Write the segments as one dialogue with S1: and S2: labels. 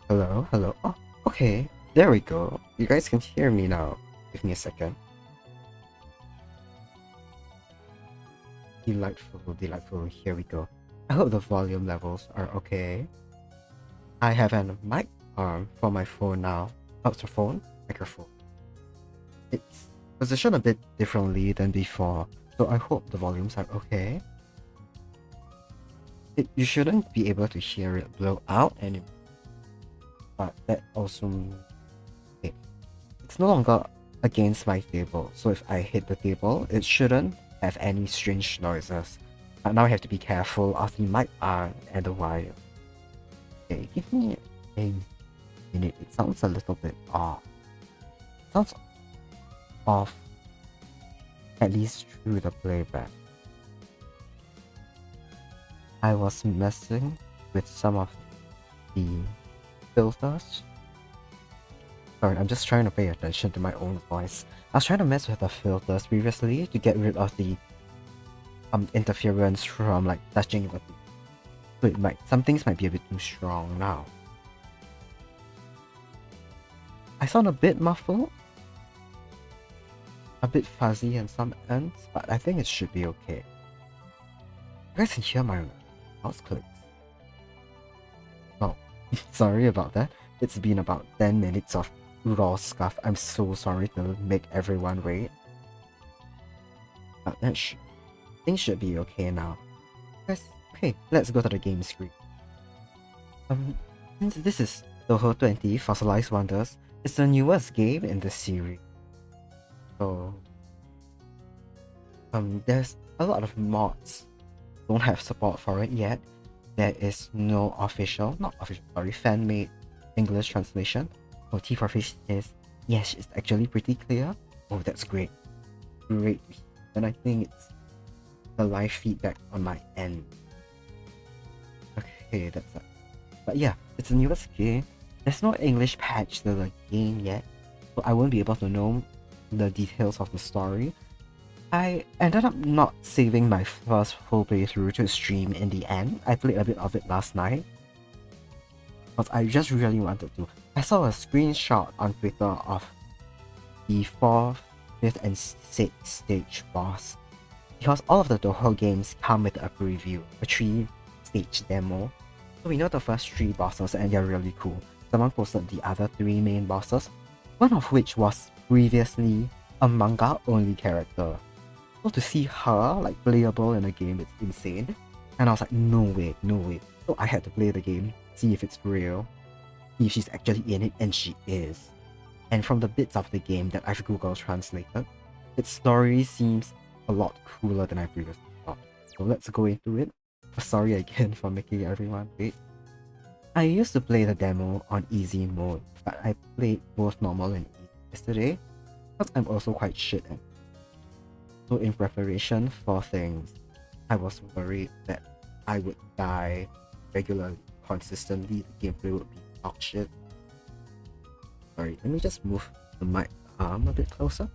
S1: Hello, hello. Oh, okay. There we go. You guys can hear me now. Give me a second. Delightful, delightful. Here we go. I hope the volume levels are okay. I have a mic arm for my phone now. Oh, it's a phone? Microphone. It's positioned a bit differently than before, so I hope the volumes are okay. You shouldn't be able to hear it blow out anymore. But that also okay. It's no longer against my table, so if I hit the table, it shouldn't have any strange noises. But now I have to be careful of the mic arm and the wire. Okay, give me a minute. It sounds a little bit off. It sounds off, at least through the playback. I was messing with some of the filters. Sorry, I'm just trying to pay attention to my own voice. I was trying to mess with the filters previously to get rid of the interference from like touching the some things might be a bit too strong now. I sound a bit muffled, a bit fuzzy in some ends, but I think it should be okay. You guys can hear my mouse clicks. Oh, sorry about that. It's been about 10 minutes of raw stuff. I'm so sorry to make everyone wait. But things should be okay now. Guys, okay, let's go to the game screen. Since this is th20 Fossilized Wonders, it's the newest game in the series. So, there's a lot of mods. Don't have support for it yet. There is no fan-made English translation. Oh, T for Fish says, yes, it's actually pretty clear. Oh, that's great. Great. And I think it's the live feedback on my end. Okay, that's it. But yeah, it's the newest game. There's no English patch to the game yet, so I won't be able to know the details of the story. I ended up not saving my first full playthrough to stream in the end. I played a bit of it last night, but I just really wanted to. I saw a screenshot on Twitter of the 4th, 5th, and 6th stage boss. Because all of the Toho games come with a preview, a 3-stage demo. So we know the first 3 bosses and they're really cool. Someone posted the other 3 main bosses, one of which was previously a manga-only character. So to see her like playable in a game, it's insane. And I was like, no way, no way. So I had to play the game, see if it's real, see if she's actually in it, and she is. And from the bits of the game that I've Google translated, its story seems a lot cooler than I previously thought. So let's go into it. Sorry again for making everyone wait. I used to play the demo on easy mode, but I played both normal and easy yesterday, because I'm also quite shit at it. So in preparation for things, I was worried that I would die regularly, consistently, the gameplay would be dog shit. Sorry, let me just move the mic arm a bit closer.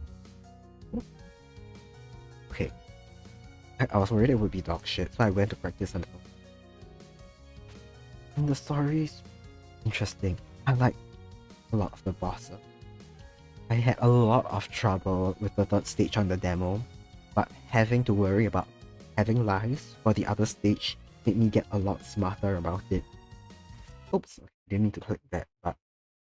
S1: Okay. I was worried it would be dog shit, so I went to practice a little. And the story's interesting. I like a lot of the bosses. I had a lot of trouble with the 3rd stage on the demo, but having to worry about having lives for the other stage made me get a lot smarter about it. Oops, didn't mean to click that, but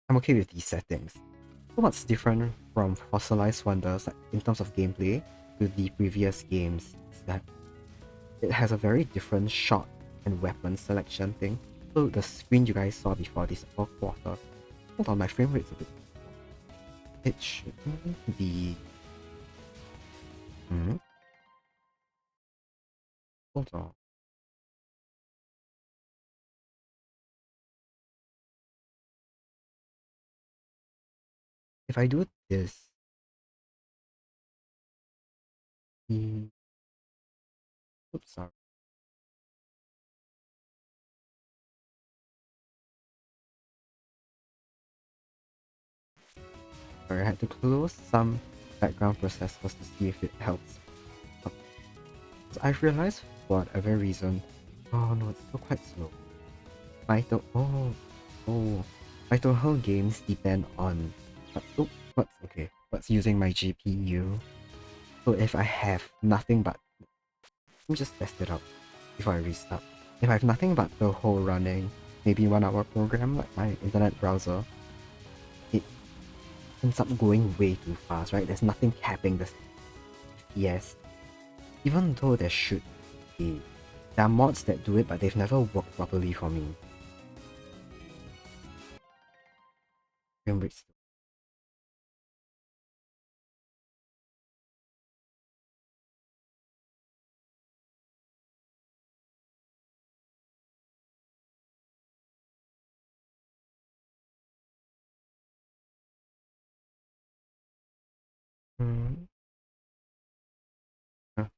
S1: I'm okay with these settings. So what's different from Fossilized Wonders in terms of gameplay to the previous games is that it has a very different shot and weapon selection thing. So the screen you guys saw before this upper quarter, hold on, my frame rate's a bit. It should be. Hold on. If I do this, oops, sorry. Sorry, I had to close some background processors to see if it helps. So I've realized for whatever reason, oh no, it's still quite slow. Oh, My Toho games depend on what's using my GPU. So if I have nothing but, let me just test it out before I restart. If I have nothing but Toho running, maybe 1 hour program like my internet browser, it ends up going way too fast, right? There's nothing capping this FPS. Even though there should be. There are mods that do it, but they've never worked properly for me. Frame rates. Hmm. Huh.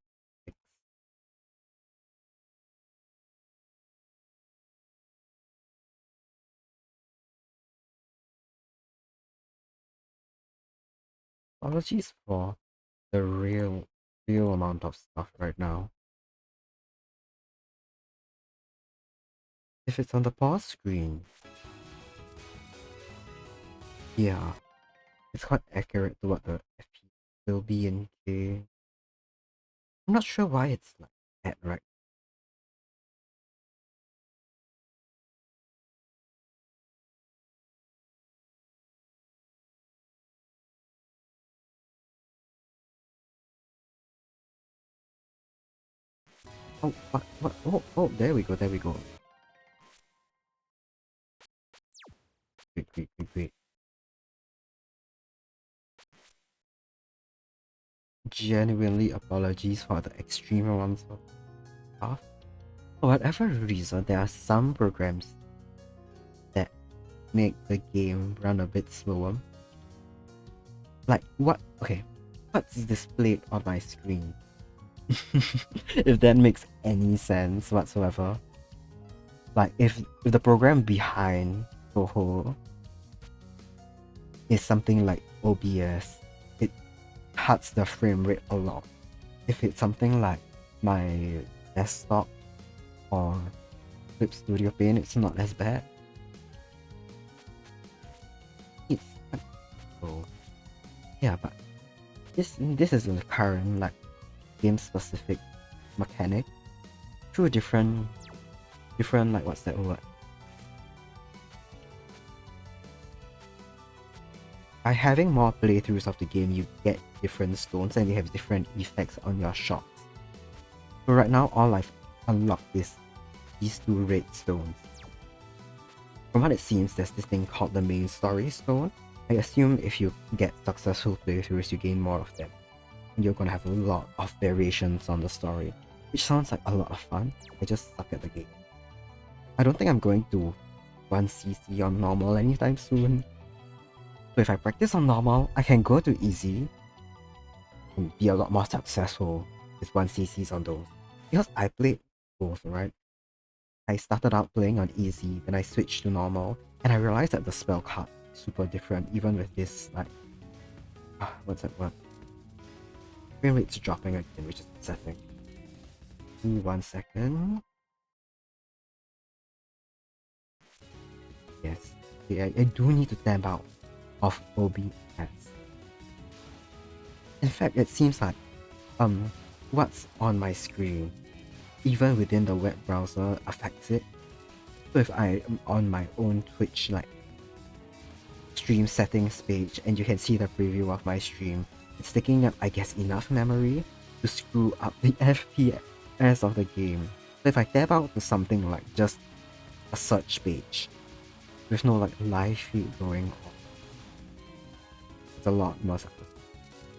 S1: Apologies for the real amount of stuff right now. If it's on the pause screen, yeah, it's quite accurate to what the FPS will be in game. I'm not sure why it's like that, right? Oh, what? Oh, there we go, there we go. Wait. Genuinely apologies for the extreme amounts of stuff. For whatever reason, there are some programs that make the game run a bit slower. Like what? Okay, what's displayed on my screen? If that makes any sense whatsoever. Like if the program behind Toho is something like OBS, it cuts the frame rate a lot. If it's something like my desktop or Clip Studio Paint, it's not as bad. It's so yeah, but this is a current like game specific mechanic through different like what's that word? By having more playthroughs of the game, you get different stones and they have different effects on your shots. So right now, all I've unlocked is these 2 red stones. From what it seems, there's this thing called the main story stone. I assume if you get successful playthroughs, you gain more of them. And you're gonna have a lot of variations on the story, which sounds like a lot of fun. I just suck at the game. I don't think I'm going to 1cc on normal anytime soon. So if I practice on normal, I can go to easy and be a lot more successful with 1cc's on those. Because I played both, right? I started out playing on easy, then I switched to normal, and I realized that the spell card is super different even with this like what's that word? Frame rate's dropping again, which is upsetting. Give me 1 second. Yes. Okay, I do need to tab out of OBS. In fact, it seems like what's on my screen, even within the web browser, affects it. So if I am on my own Twitch like stream settings page and you can see the preview of my stream, it's taking up I guess enough memory to screw up the FPS of the game. So if I tab out to something like just a search page with no like live feed going on, it's a lot more successful.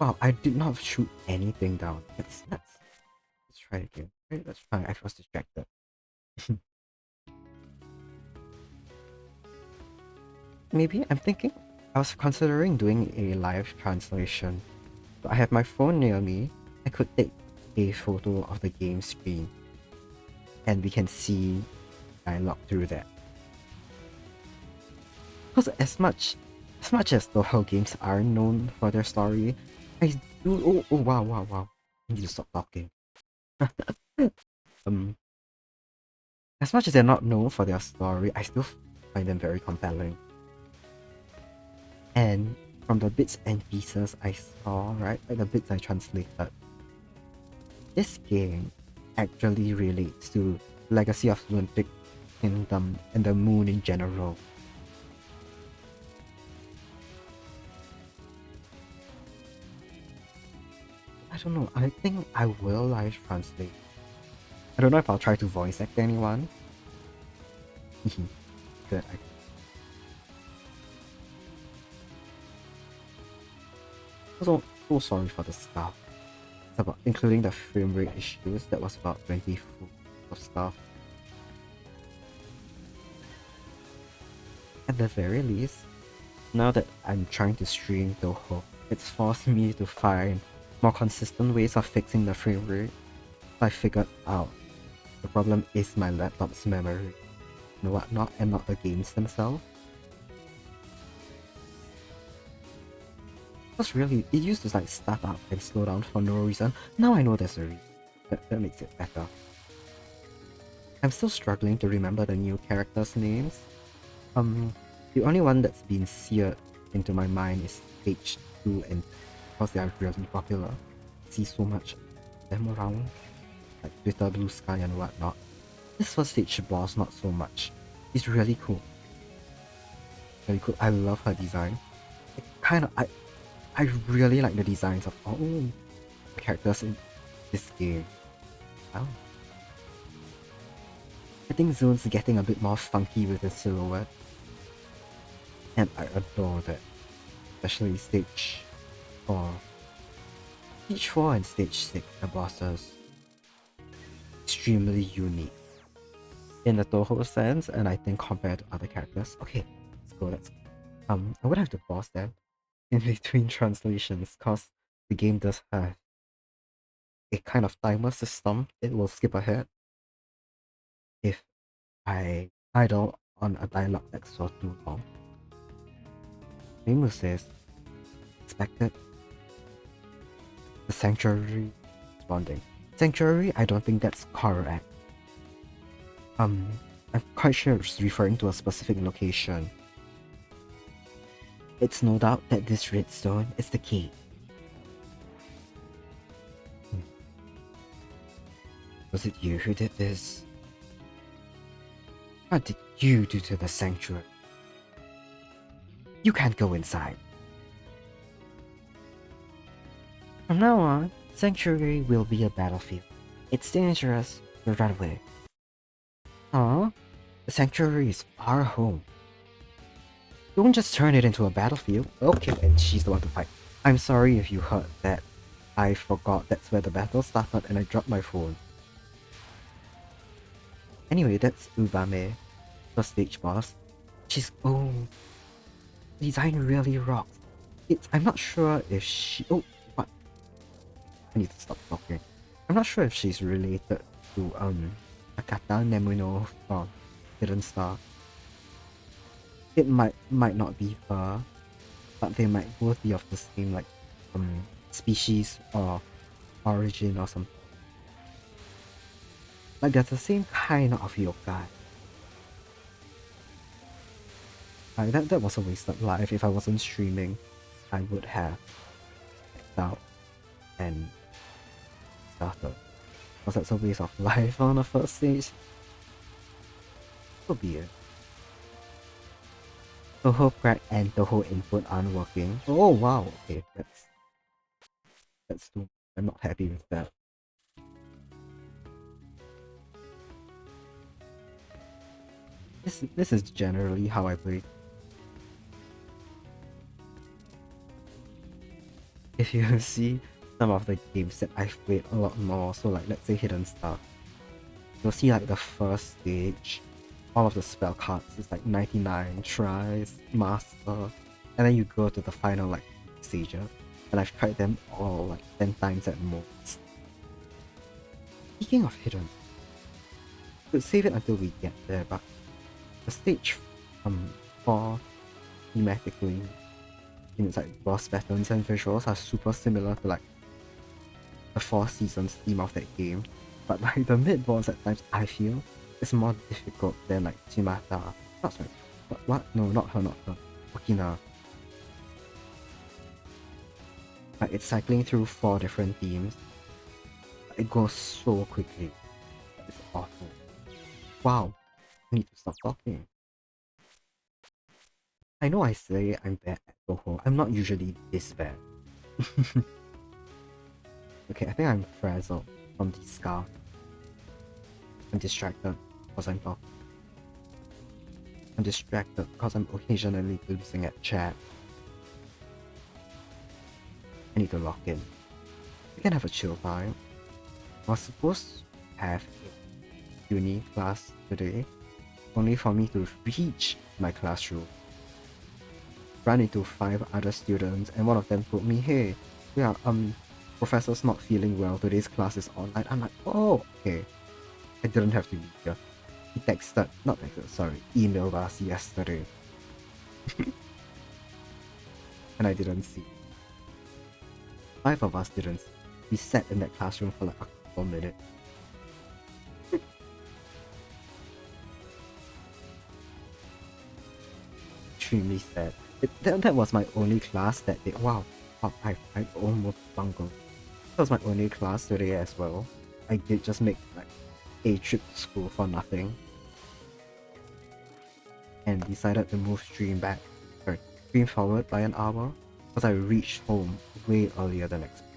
S1: Wow, I did not shoot anything down. Let's try it again. Right, let's try. I was distracted. Maybe I'm thinking I was considering doing a live translation. So I have my phone near me. I could take a photo of the game screen and we can see dialogue through that. Because as much as the whole games are known for their story, I do wow. I need to stop talking. um as much as they're not known for their story, I still find them very compelling. And from the bits and pieces I saw, right, like the bits I translated, this game actually relates to Legacy of Lunatic Kingdom and the moon in general. I don't know, I think I will live translate. I don't know if I'll try to voice act anyone. Good. So sorry for the stuff. It's about including the frame rate issues. That was about 20 full of stuff. At the very least, now that I'm trying to stream Toho, it's forced me to find more consistent ways of fixing the frame rate. I figured out the problem is my laptop's memory and whatnot, and not the games themselves. Because really, it used to like start up and slow down for no reason. Now I know there's a reason. That makes it better. I'm still struggling to remember the new characters' names. The only one that's been seared into my mind is stage 2 and because they are really popular. I see so much of them around, like Twitter, Blue Sky and whatnot. This first stage boss, not so much. It's really cool. Very cool. I love her design. I really like the designs of all the characters in this game. Wow. I think Zone's getting a bit more funky with the silhouette. And I adore that. Especially stage 4. Stage 4 and stage 6, the bosses. Extremely unique. In the Toho sense, and I think compared to other characters. Okay, let's go. I would have to pause that in between translations, cause the game does have a kind of timer system. It will skip ahead if I idle on a dialogue that's for too long. Nemo says, expected. The Sanctuary responding. Sanctuary, I don't think that's correct. I'm quite sure it's referring to a specific location. It's no doubt that this redstone is the key. Was it you who did this? What did you do to the sanctuary? You can't go inside. From now on, sanctuary will be a battlefield. It's dangerous, so run away. Huh? The sanctuary is our home. Don't just turn it into a battlefield. Okay, and she's the one to fight. I'm sorry if you heard that. I forgot that's where the battle started and I dropped my phone. Anyway, that's Ubame, the stage boss. She's design really rocks. I'm not sure if she what? I need to stop talking. I'm not sure if she's related to Akata Nemuno from Hidden Star. It might not be her, but they might both be of the same like species or origin or something. Like they're the same kind of yokai. That was a wasted life. If I wasn't streaming, I would have checked out and started. Because that's a waste of life on the first stage. So be it. Toho crack and Toho input aren't working. Oh wow, okay, that's too. I'm not happy with that. This is generally how I play. If you see some of the games that I've played a lot more, so like let's say Hidden Star, you'll see like the first stage, all of the spell cards is like 99 tries, master, and then you go to the final like stages, and I've tried them all like 10 times at most. Speaking of Hidden, we'll save it until we get there, but the stage 4 thematically, it's like boss patterns and visuals are super similar to like the 4 seasons theme of that game, but like the mid boss at times I feel is more difficult than like Chimata. Not sorry, what? No, not her, Okina. Like, it's cycling through 4 different themes. It goes so quickly. It's awful. Wow, I need to stop talking. I know I say I'm bad at Toho. I'm not usually this bad. Okay, I think I'm frazzled from the scarf. I'm distracted because I'm talking. I'm distracted because I'm occasionally losing at chat. I need to lock in. We can have a chill time. I was supposed to have a uni class today, only for me to reach my classroom, run into 5 other students, and one of them told me, hey, yeah, professor's not feeling well, today's class is online. I'm like, oh, okay. I didn't have to be here. He texted, not texted, sorry, emailed us yesterday. And I didn't see. 5 of us didn't see. We sat in that classroom for like a couple minutes. Extremely sad. That was my only class that day. Wow, I almost bungled. That was my only class today as well. I did just make like a trip to school for nothing. And decided to move stream forward by an hour because I reached home way earlier than expected.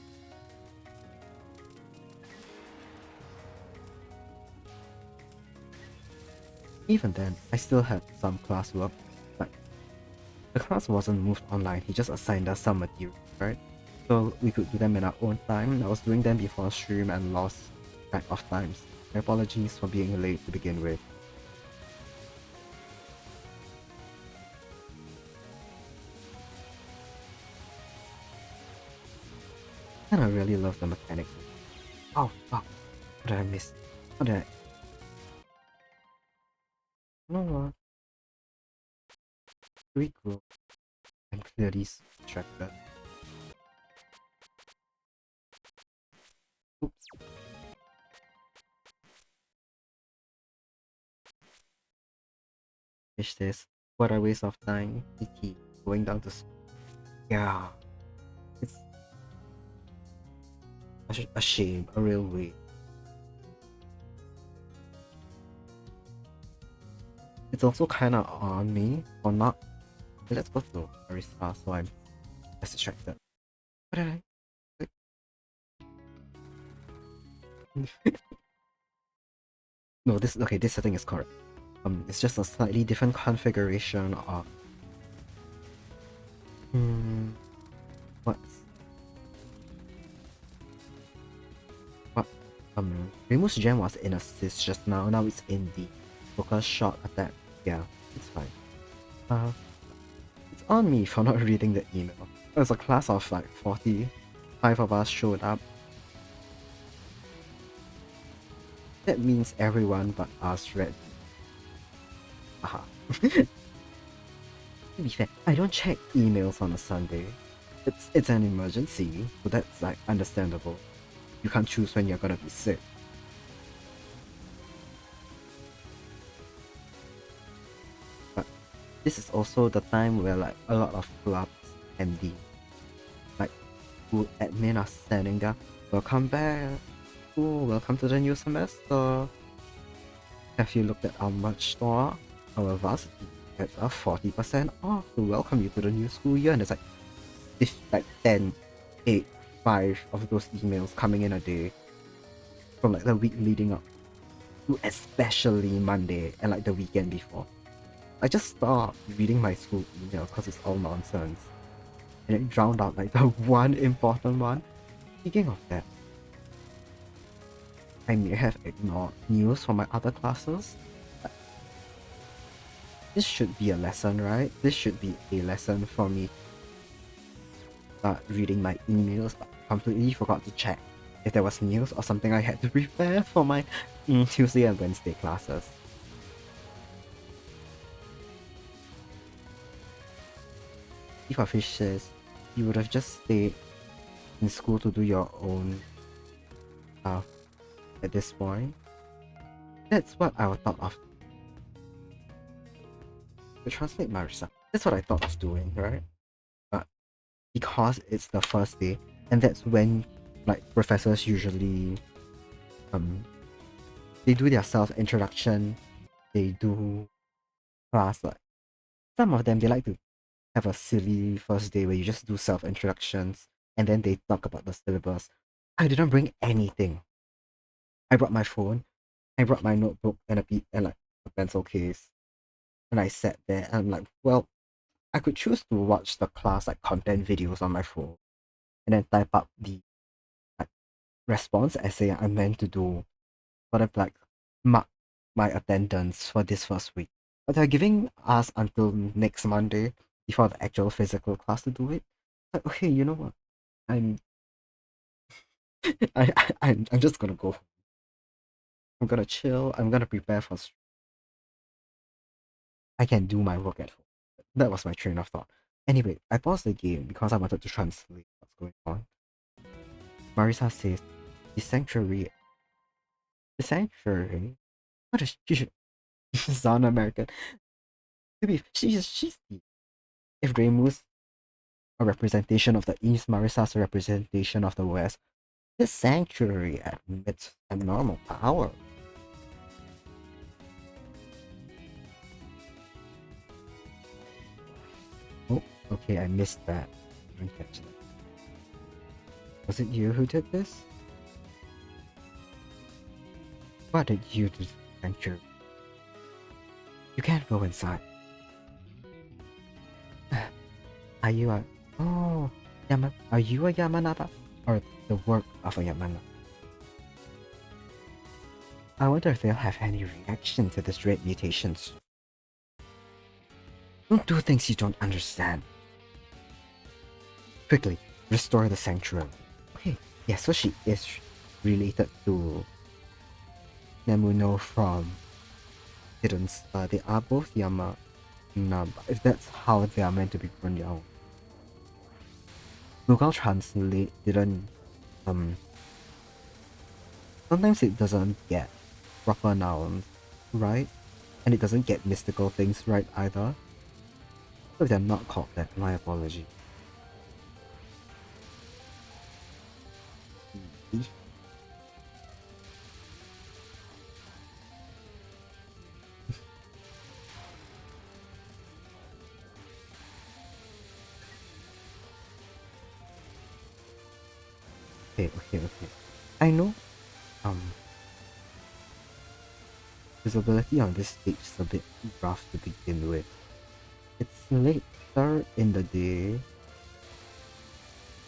S1: Even then, I still had some classwork. Like, the class wasn't moved online, he just assigned us some materials, right? So we could do them in our own time. I was doing them before stream and lost track of times. My apologies for being late to begin with. And I really love the mechanics. Oh fuck, what did I miss? What did I... You know what? Pretty cool. I'm clearly distracted. Oops. Finish this. What a waste of time. PT. Going down to school. Yeah. It's a shame. A real way. It's also kinda on me for not... Let's go to Arista so I'm less distracted. What did I... No, this... Okay, this setting is correct. It's just a slightly different configuration of... What? Remus Gem was in assist just now it's in the focus shot attack. Yeah, it's fine. It's on me for not reading the email. There's a class of like 40. 5 of us showed up. That means everyone but us read. Aha. To be fair, I don't check emails on a Sunday. It's an emergency, so that's like understandable. You can't choose when you're gonna be sick. But this is also the time where like a lot of clubs MD, like school admin are standing there. Welcome back. Ooh, welcome to the new semester. Have you looked at our merch store? Our varsity gets a 40% off to welcome you to the new school year. And there's like 10, 8, 5 of those emails coming in a day from like the week leading up to especially Monday and like the weekend before. I just stopped reading my school emails because it's all nonsense. And it drowned out like the one important one. Speaking of that, I may have ignored news from my other classes. This should be a lesson, right? This should be a lesson for me. Start reading my emails, but completely forgot to check if there was news or something I had to prepare for my Tuesday and Wednesday classes. If a fish says you would have just stayed in school to do your own stuff at this point, that's what I thought of. To translate Marissa, that's what I thought of doing, right? But because it's the first day, And that's when like professors usually they do their self-introduction, they do class like some of them they like to have a silly first day where you just do self-introductions and then they talk about the syllabus. I didn't bring anything. I brought my phone, I brought my notebook and and like a pencil case. And I sat there and I'm like, well, I could choose to watch the class like content videos on my phone and then type up the like response essay I meant to do, but I'm like mark my attendance for this first week. But they're giving us until next Monday before the actual physical class to do it. Like, okay, you know what? I'm I'm just gonna go. I'm gonna chill. I'm gonna prepare for. I can do my work at home. That was my train of thought. Anyway, I paused the game because I wanted to translate what's going on. Marisa says, the sanctuary. The sanctuary? What is she? She's non-American. To be, she's the. If Remu's a representation of the East, Marisa's a representation of the West, this sanctuary admits abnormal power. Oh, okay, I missed that. I didn't catch that. Was it you who did this? What did you do to the sanctuary? You can't go inside. Are you a... Oh, are you a Yamanaba? Or the work of a Yamanaba? I wonder if they'll have any reaction to this red mutations. Don't do things you don't understand. Quickly, restore the sanctuary. Okay, yeah, so she is related to Nemuno from Hidden Star. They are both Yama. If that's how they are meant to be pronounced. Google Translate didn't sometimes it doesn't get proper nouns right, and it doesn't get mystical things right either. So if they're not called that, my apology. Okay. I know visibility on this stage is a bit rough to begin with. It's later in the day.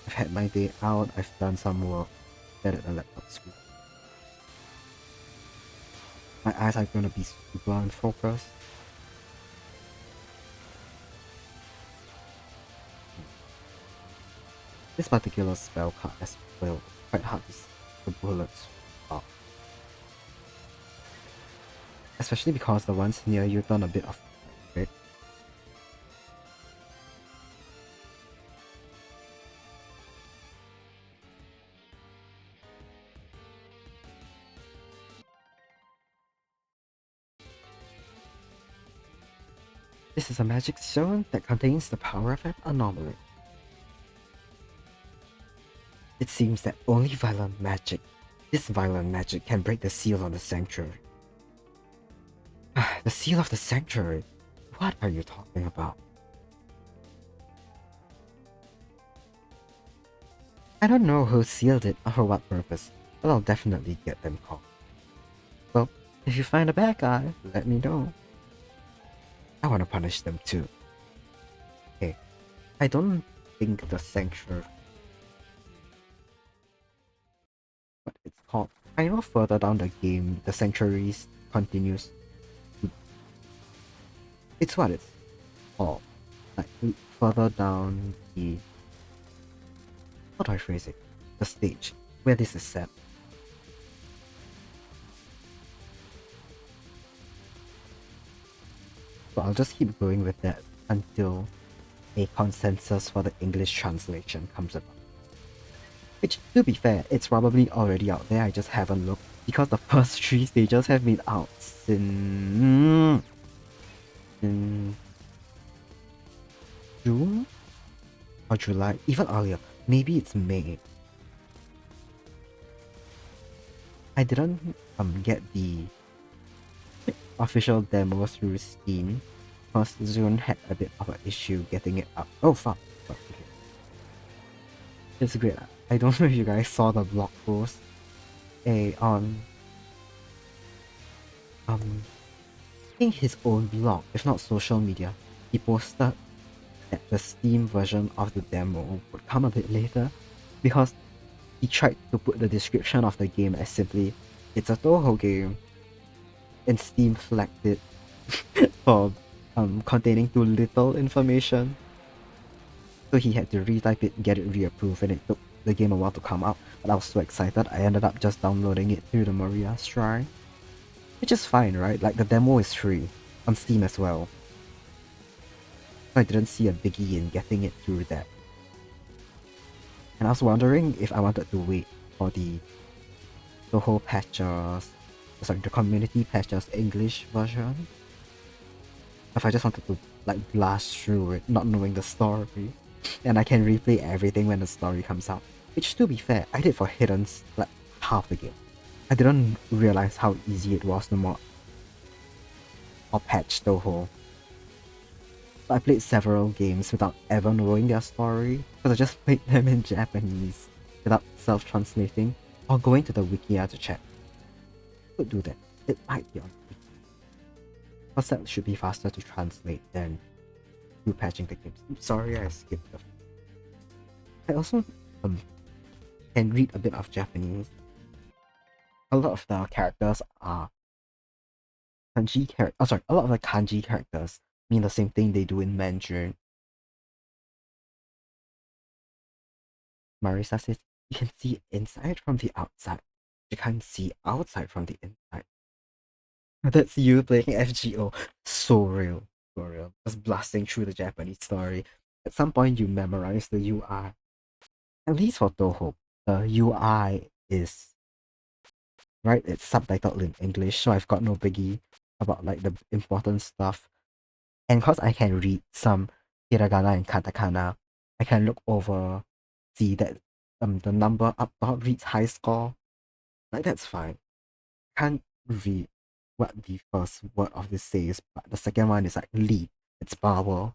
S1: I've had my day out, I've done some work, at a laptop screen. My eyes are gonna be super unfocused. This particular spell card as well, it's quite hard to see the bullets are. Especially because the ones near you turn a bit of red. This is a magic stone that contains the power of an anomaly. It seems that only this violent magic can break the seal on the sanctuary. The seal of the sanctuary? What are you talking about? I don't know who sealed it or for what purpose, but I'll definitely get them caught. Well, if you find a bad guy, let me know. I want to punish them too. Okay, I don't think the sanctuary... what it's called. I know further down the game, the sanctuaries continues to... It's what it's called. Like, further down the... how do I phrase it? The stage, where this is set. So I'll just keep going with that until a consensus for the English translation comes about. Which, to be fair, it's probably already out there, I just haven't looked, because the first 3 stages have been out since... in June? Or July? Even earlier. maybe it's May. I didn't get the official demo through Steam because Zune had a bit of an issue getting it up. Oh fuck. Okay. It's great. I don't know if you guys saw the blog post on I think his own blog, if not social media. He posted that the Steam version of the demo would come a bit later because he tried to put the description of the game as simply, it's a Toho game, and Steam flagged it for containing too little information. So he had to retype it, get it reapproved, and it took the game a while to come out. But I was so excited, I ended up just downloading it through the Maria's Shrine. Which is fine, right? Like, the demo is free on Steam as well. So I didn't see a biggie in getting it through that. And I was wondering if I wanted to wait for the whole patches, sorry, the community patches English version. If I just wanted to like blast through it, not knowing the story, and I can replay everything when the story comes out. Which, to be fair, I did for Hidden's like half the game. I didn't realize how easy it was to mod or patch Toho. So I played several games without ever knowing their story, because I just played them in Japanese without self-translating or going to the Wikia to check. Could do that. It might be on Wiki. Because that should be faster to translate than through patching the games. I'm sorry I skipped the. I also can read a bit of Japanese. A lot of the characters are kanji characters. Oh, sorry, a lot of the kanji characters mean the same thing they do in Mandarin. Marisa says, you can see inside from the outside. You can't see outside from the inside. That's you playing FGO. So real. So real. Just blasting through the Japanese story. At some point, you memorize the UI. At least for Toho, the UI is right. It's subtitled in English, so I've got no biggie about like the important stuff. And because I can read some hiragana and katakana, I can look over, see that the number up top reads high score. Like, that's fine. Can't read what the first word of this says, but the second one is like lead. It's power.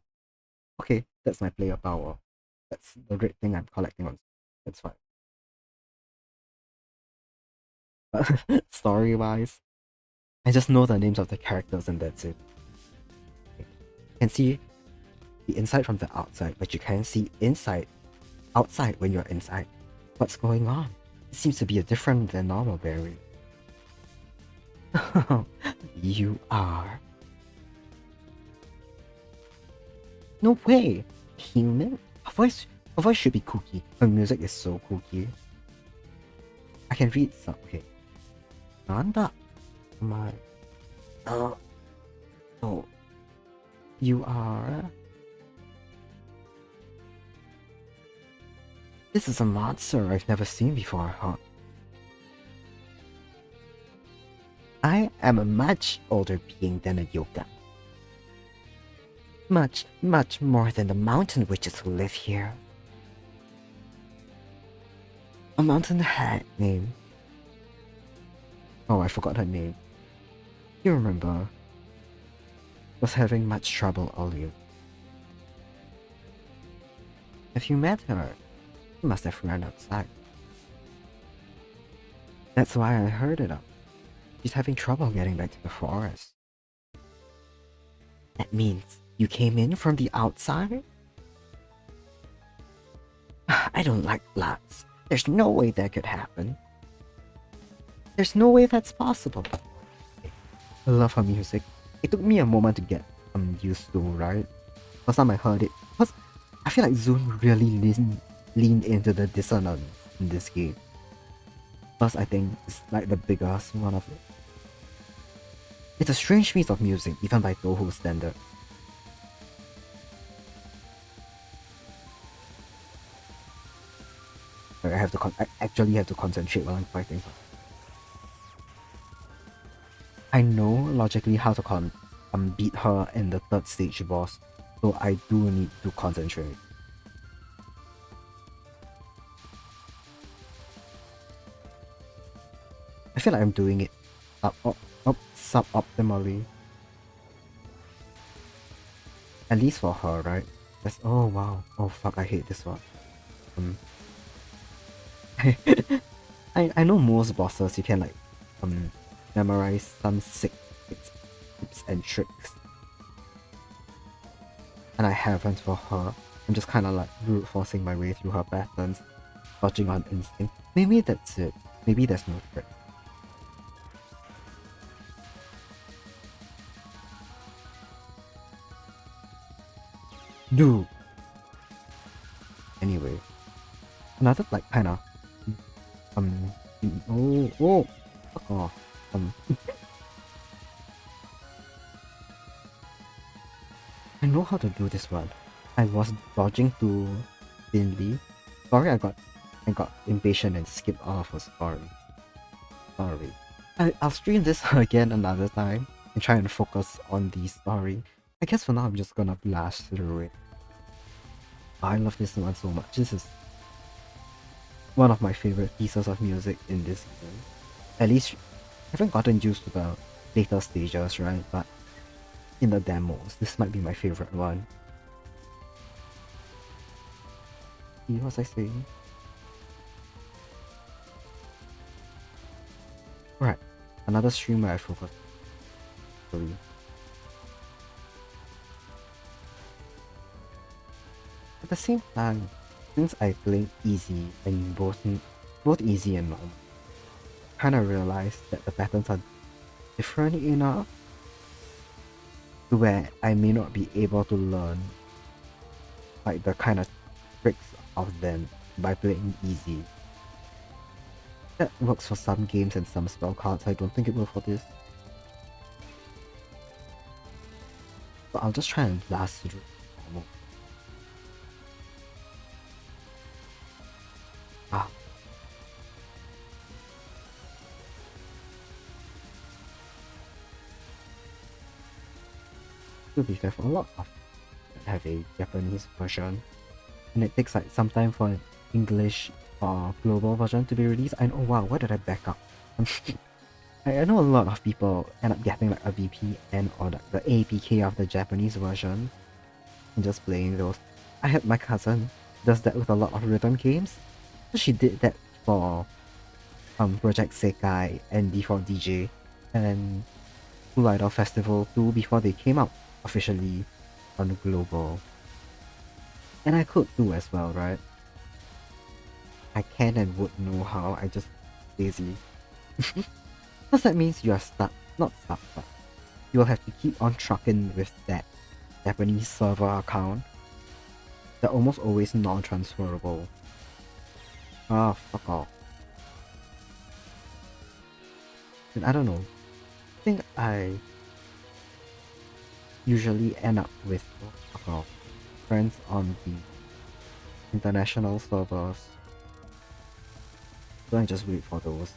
S1: Okay, that's my player power. That's the great thing I'm collecting on. That's fine. Story wise, I just know the names of the characters and that's it. You can see the inside from the outside, but you can't see outside when you're inside. What's going on? It seems to be a different than normal berry. You are. No way! Human? Her voice should be kooky. Her music is so kooky. I can read some. Okay. Nanda. My. Oh. You are. This is a monster I've never seen before, huh? I am a much older being than a yoga. Much, much more than the mountain witches who live here. A mountain hat name. Oh, I forgot her name. You remember. Was having much trouble earlier. Have you met her? You must have run outside. That's why I heard it up. She's having trouble getting back to the forest. That means you came in from the outside? I don't like bloods. There's no way that could happen. There's no way that's possible. I love her music. It took me a moment to get used to, right? First time I heard it, because I feel like Zune really leaned into the dissonance in this game. Plus, I think it's like the biggest one of it. It's a strange piece of music, even by Toho standards. I actually have to concentrate while I'm fighting. I know logically how to beat her in the third stage boss, so I do need to concentrate. feel like I'm doing it suboptimally. At least for her, right? That's oh wow. Oh fuck, I hate this one. I know most bosses you can like memorize some sick tips and tricks. And I haven't for her. I'm just kinda like brute forcing my way through her patterns, dodging on instinct. Maybe that's it. Maybe there's no trick. Dude. Anyway. Another like kinda oh fuck off. I know how to do this one. I was dodging too thinly. Sorry, I got impatient and skipped off her story. Sorry. I'll stream this again another time and try and focus on the story. I guess for now I'm just gonna blast through it. I love this one so much. This is one of my favorite pieces of music in this game. At least I haven't gotten used to the later stages, right? But in the demos, this might be my favorite one. What was I saying? Right, another stream where I focus. Sorry. At the same time, since I play easy and both easy and normal, I kinda realized that the patterns are different enough to where I may not be able to learn like the kind of tricks of them by playing easy. That works for some games and some spell cards. I don't think it will for this. But I'll just try and blast through normal. Ah. To be fair, for a lot of have a Japanese version, and it takes like some time for an English or global version to be released. I know, wow, why did I back up? I know a lot of people end up getting like a VPN or the APK of the Japanese version and just playing those. I had my cousin does that with a lot of rhythm games. So she did that for Project Sekai and Default DJ and Blue Idol Festival 2 before they came out officially on global. And I could too as well, right? I can and would know how, I just lazy. Because that means you are stuck, not stuck, but you will have to keep on trucking with that Japanese server account. They're almost always non-transferable. Ah, fuck off. And I don't know. I think I usually end up with friends on the international servers. So I just wait for those.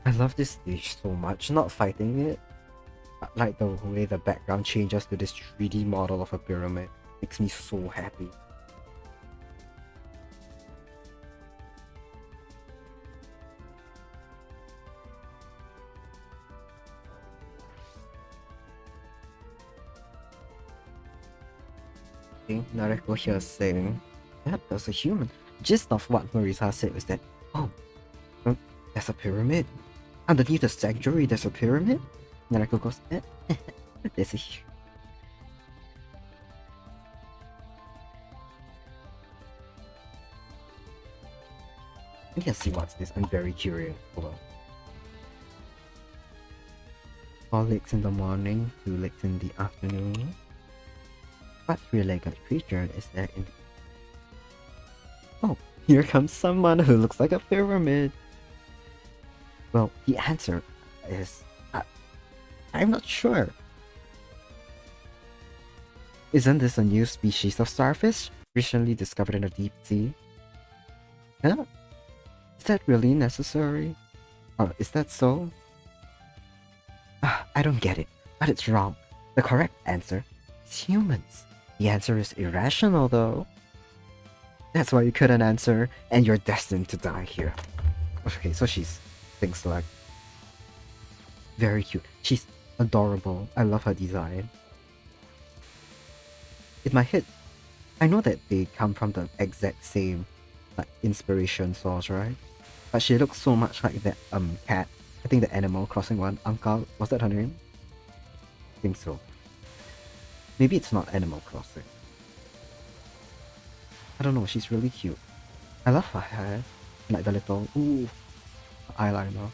S1: I love this stage so much, not fighting it, but like the way the background changes to this 3D model of a pyramid makes me so happy. Nareko here is saying, "That was a human." Gist of what Marisa said was that, oh, there's a pyramid. Underneath the sanctuary, there's a pyramid? Nareko goes, there's a Let's see what's this. I'm very curious. Hold on. 4 legs in the morning, 2 legs in the afternoon. What 3-legged creature is there in the... Oh, here comes someone who looks like a pyramid. Well, the answer is... I'm not sure. Isn't this a new species of starfish recently discovered in the deep sea? Huh? Is that really necessary? Or is that so? I don't get it, but it's wrong. The correct answer It's humans. The answer is irrational, though. That's why you couldn't answer, and you're destined to die here. Okay, so she's things like very cute. She's adorable. I love her design. In my head, I know that they come from the exact same like inspiration source, right? But she looks so much like that cat. I think the Animal Crossing one. Uncle, was that her name? I think so. Maybe it's not Animal Crossing. I don't know, she's really cute. I love her hair. Like the little eyeliner.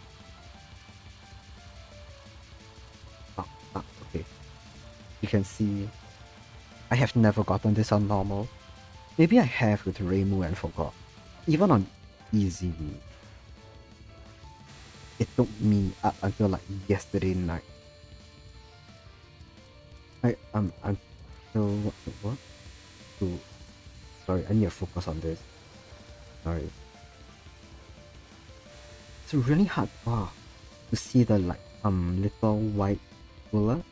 S1: Okay. You can see I have never gotten this on normal. Maybe I have with Reimu and forgot. Even on easy, it took me up until like yesterday night. Until what? Sorry, I need to focus on this. Sorry. It's really hard to see the like little white ruler.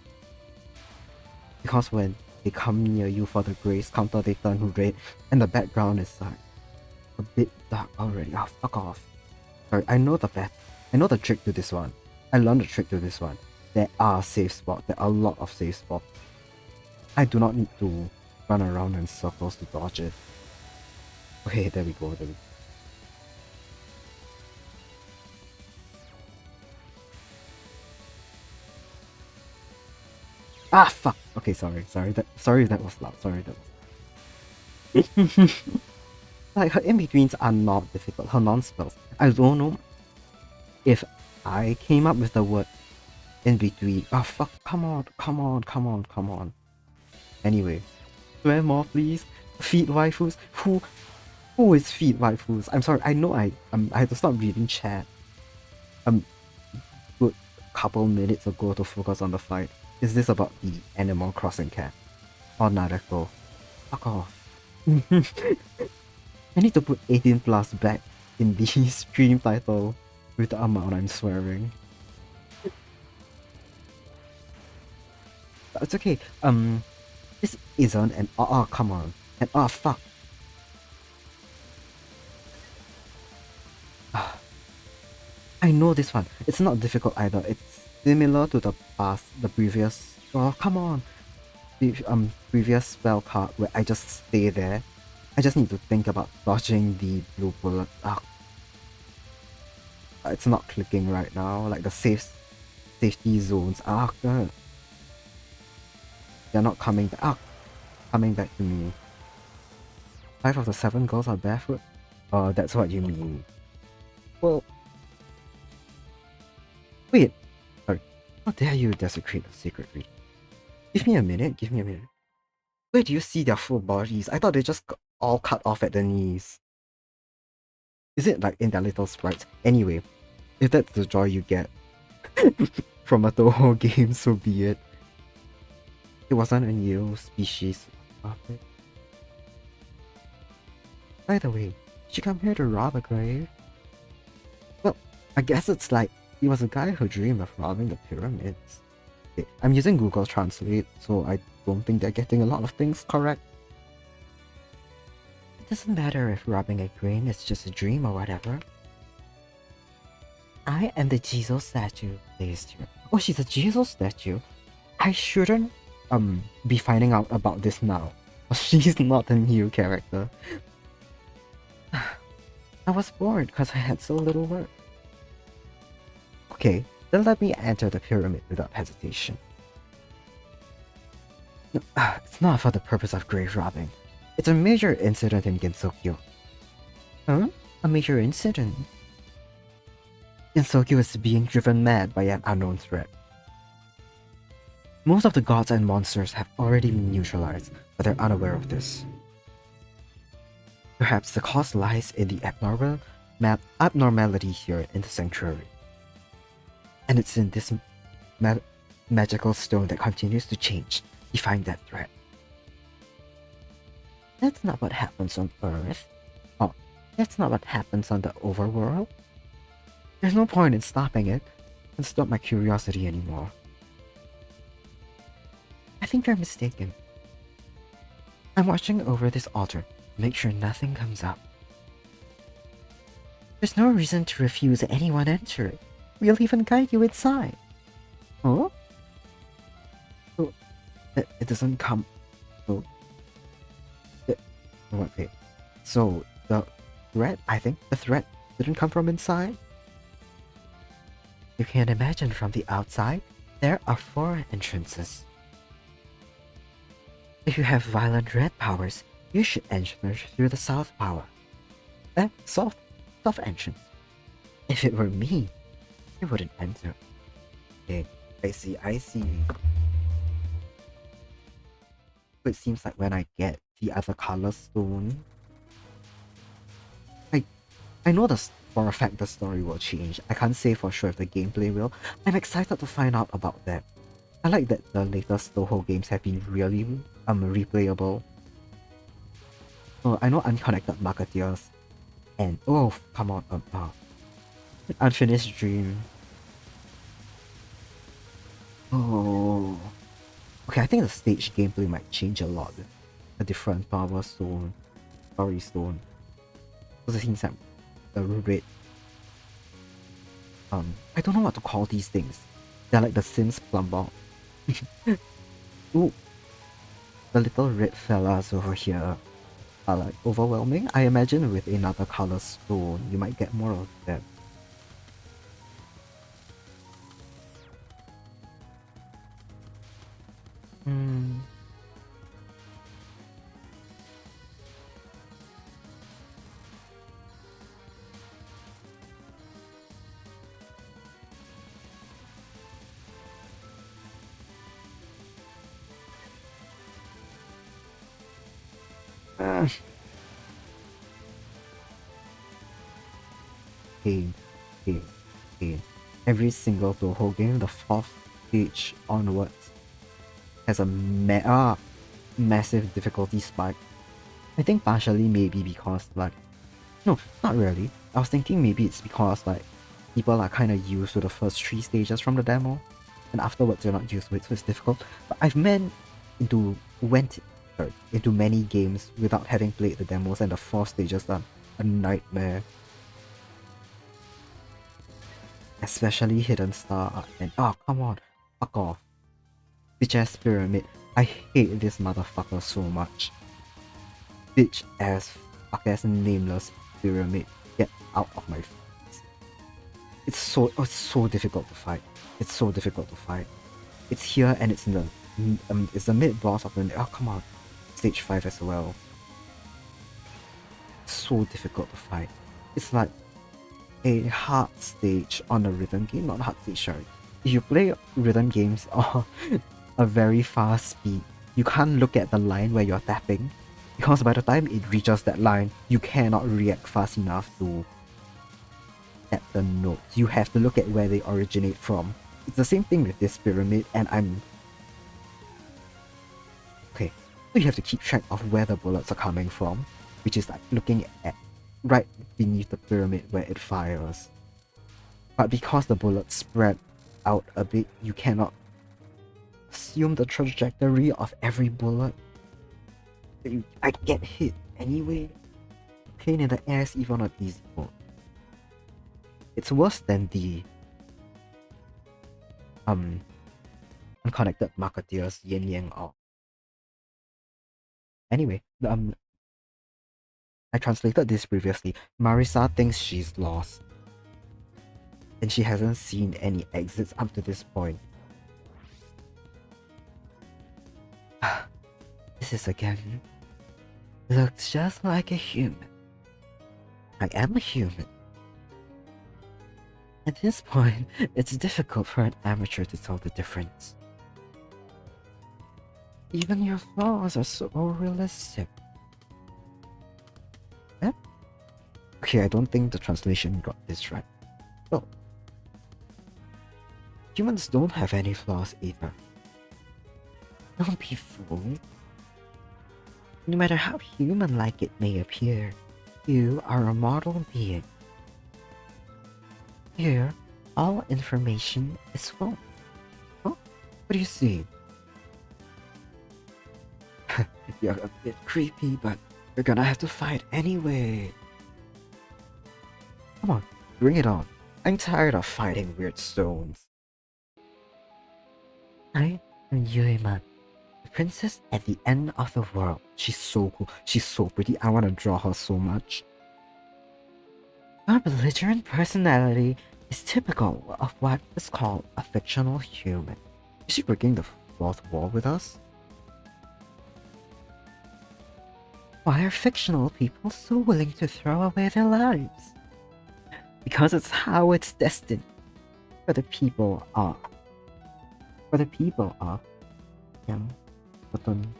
S1: Because when they come near you for the grace counter, they turn red, and the background is like a bit dark already. Oh, fuck off. Sorry, I know the trick to this one. I learned the trick to this one. There are safe spots. There are a lot of safe spots. I do not need to run around in circles to dodge it. Okay, there we go. Ah, fuck. Okay, sorry that was loud. Like, her in-betweens are not difficult. Her non-spells. I don't know if I came up with the word in-between. Oh, fuck. Come on. Anyway. Swear more, please. Feed waifus. Who is feed waifus? I'm sorry. I know I had to stop reading chat. Good couple minutes ago to focus on the fight. Is this about the Animal Crossing cat? Or Nareko? Fuck off. I need to put 18 plus back in the stream title with the amount I'm swearing. But it's okay. This isn't an come on. And fuck. I know this one. It's not difficult either. It's similar to the previous. Oh, come on. The previous spell card where I just stay there. I just need to think about dodging the blue bullet. It's not clicking right now. Like the safety zones. God. They're not coming back. Coming back to me. 5 of the 7 girls are barefoot? That's what you mean. Well, wait. Sorry. How dare you desecrate a sacred reed? Give me a minute. Where do you see their full bodies? I thought they just all cut off at the knees. Is it like in their little sprites? Anyway, if that's the joy you get from a Toho game, so be it. It wasn't a new species of it. By the way, she come here to rob a grave? Well, I guess it's like he was a guy who dreamed of robbing the pyramids. Okay, I'm using Google Translate, so I don't think they're getting a lot of things correct. It doesn't matter if robbing a grain is just a dream or whatever. I am the Jesus statue placed here. Oh, she's a Jesus statue? I shouldn't be finding out about this now. She's not a new character. I was bored because I had so little work. Okay, then let me enter the pyramid without hesitation. It's not for the purpose of grave robbing. It's a major incident in Gensokyo. Huh? A major incident? Gensokyo is being driven mad by an unknown threat. Most of the gods and monsters have already been neutralized, but they're unaware of this. Perhaps the cause lies in the abnormality here in the sanctuary. And it's in this magical stone that continues to change, defying that threat. That's not what happens on Earth. Oh, that's not what happens on the overworld. There's no point in stopping it. It doesn't stop my curiosity anymore. I think you're mistaken. I'm watching over this altar to make sure nothing comes up. There's no reason to refuse anyone entering. We'll even guide you inside. Huh? Oh, it doesn't come. Oh, wait. So the threat, I think the threat didn't come from inside? You can imagine from the outside, there are 4 entrances. If you have violent red powers, you should enter through the south power. South entrance. If it were me, I wouldn't enter. Okay, I see. It seems like when I get the other color stone, I know for a fact the story will change. I can't say for sure if the gameplay will. I'm excited to find out about that. I like that the latest Toho games have been really replayable. Oh, I know Unconnected Marketeers and oh come on, Unfinished Dream. Oh, okay. I think the stage gameplay might change a lot. A different power stone, story stone. Because it seems like the red. I don't know what to call these things. They're like the Sims plumber. Ooh, the little red fellas over here are like overwhelming. I imagine with another color stone, you might get more of them. Pain. Every single Toho game, the 4th stage onwards, has a massive difficulty spike. I think partially maybe because like, no, not really. I was thinking maybe it's because like, people are kind of used to the first 3 stages from the demo, and afterwards they're not used to it, so it's difficult. But I've went into many games without having played the demos, and the 4 stages are a nightmare. Especially Hidden Star and oh come on, fuck off. Bitch ass pyramid. I hate this motherfucker so much. Bitch ass fuck ass nameless pyramid. Get out of my face. It's so difficult to fight. It's so difficult to fight. It's here and it's in the it's the mid boss of the oh come on. Stage 5 as well. It's so difficult to fight. It's like a hard stage on a rhythm game, not hard stage, sorry. If you play rhythm games or a very fast speed, you can't look at the line where you're tapping, because by the time it reaches that line, you cannot react fast enough to tap the notes. You have to look at where they originate from. It's the same thing with this pyramid, and okay, so you have to keep track of where the bullets are coming from, which is like looking at right beneath the pyramid where it fires. But because the bullets spread out a bit, you cannot assume the trajectory of every bullet. I get hit anyway. Pain in the ass even on easy mode. It's worse than the Unconnected Marketeers Yin Yang Ao. Anyway, I translated this previously. Marisa thinks she's lost, and she hasn't seen any exits up to this point. This is again. Looks just like a human. I am a human. At this point, it's difficult for an amateur to tell the difference. Even your flaws are so realistic. Eh? Okay, I don't think the translation got this right. Oh. Humans don't have any flaws either. Don't be fooled. No matter how human-like it may appear, you are a mortal being. Here, all information is false. Oh, what do you see? You're a bit creepy, but we're gonna have to fight anyway. Come on, bring it on. I'm tired of fighting weird stones. I am Yuiman, the princess at the end of the world. She's so cool. She's so pretty. I want to draw her so much. Her belligerent personality is typical of what is called a fictional human. Is she breaking the fourth wall with us? Why are fictional people so willing to throw away their lives? Because it's how it's destined. For the people are. Yeah. Button.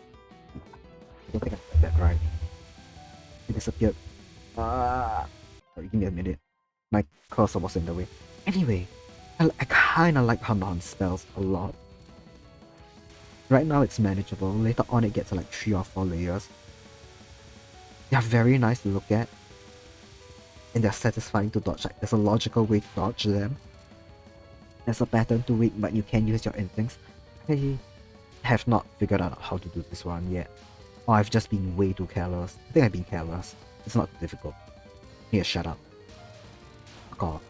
S1: I don't think I said that right. It disappeared. Sorry, give me a minute. My cursor was in the way. Anyway, I kinda like her non-spells a lot. Right now it's manageable. Later on it gets like 3 or 4 layers. They are very nice to look at. And they're satisfying to dodge. Like, there's a logical way to dodge them. There's a pattern to it, but you can use your instincts. I have not figured out how to do this one yet. Or I've just been way too careless. I think I've been careless. It's not difficult. Here, shut up. God.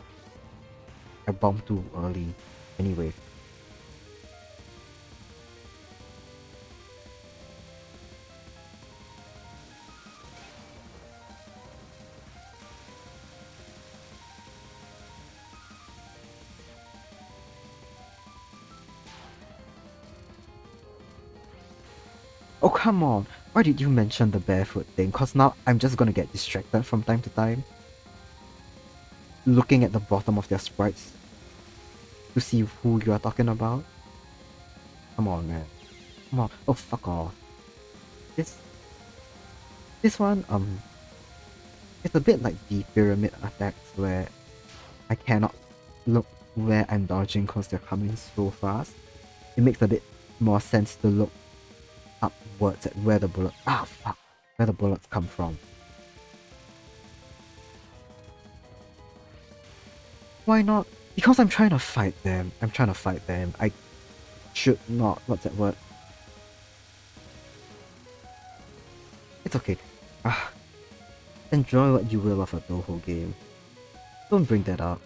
S1: I bombed too early. Anyway. Oh, come on. Why did you mention the barefoot thing? Cause now I'm just gonna get distracted from time to time. Looking at the bottom of their sprites. To see who you are talking about. Come on, man. Come on. Oh, fuck off. This one, it's a bit like the pyramid attacks where I cannot look where I'm dodging cause they're coming so fast. It makes a bit more sense to look upwards at where the where the bullets come from. Why not? Because I'm trying to fight them. I should not. What's that word? It's okay. Enjoy what you will of a Toho game. Don't bring that up.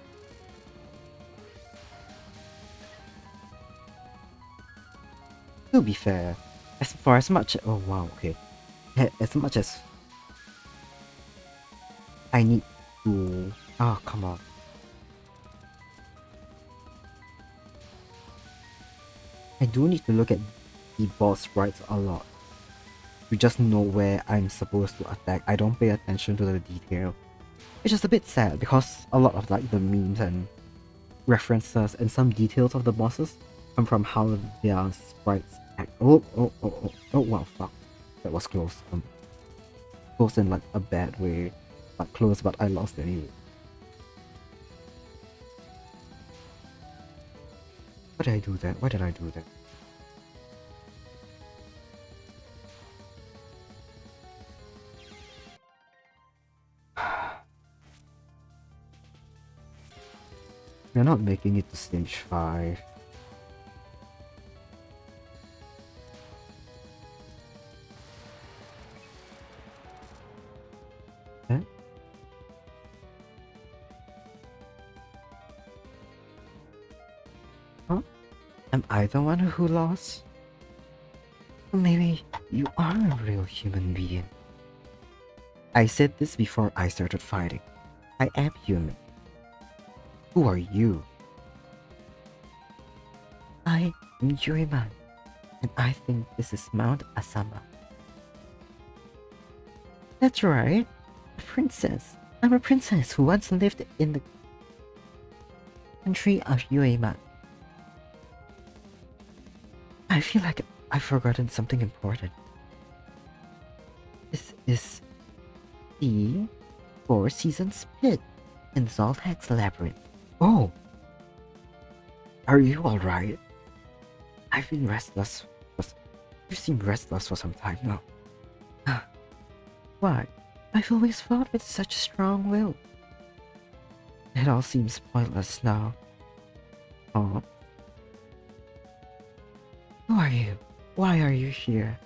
S1: To be fair, as much oh wow, okay. As much as I need to come on. I do need to look at the boss sprites a lot. To just know where I'm supposed to attack. I don't pay attention to the detail. Which is a bit sad because a lot of like the memes and references and some details of the bosses come from how their sprites act. Oh wow, fuck. That was close. Close in like a bad way. But close, but I lost anyway. Why did I do that? Why did I do that? We're not making it to stage 5. Eh? Huh? Am I the one who lost? Maybe you are a real human being. I said this before I started fighting. I am human. Who are you? I am Yuriman, and I think this is Mount Asama. That's right. A princess. I'm a princess who once lived in the country of Yueman. I feel like I've forgotten something important. This is the 4-season split in Zoltak's Labyrinth. Oh! Are you alright? I've been restless. You seem restless for some time now. Why? I've always fought with such strong will. It all seems pointless now. Oh. Who are you? Why are you here?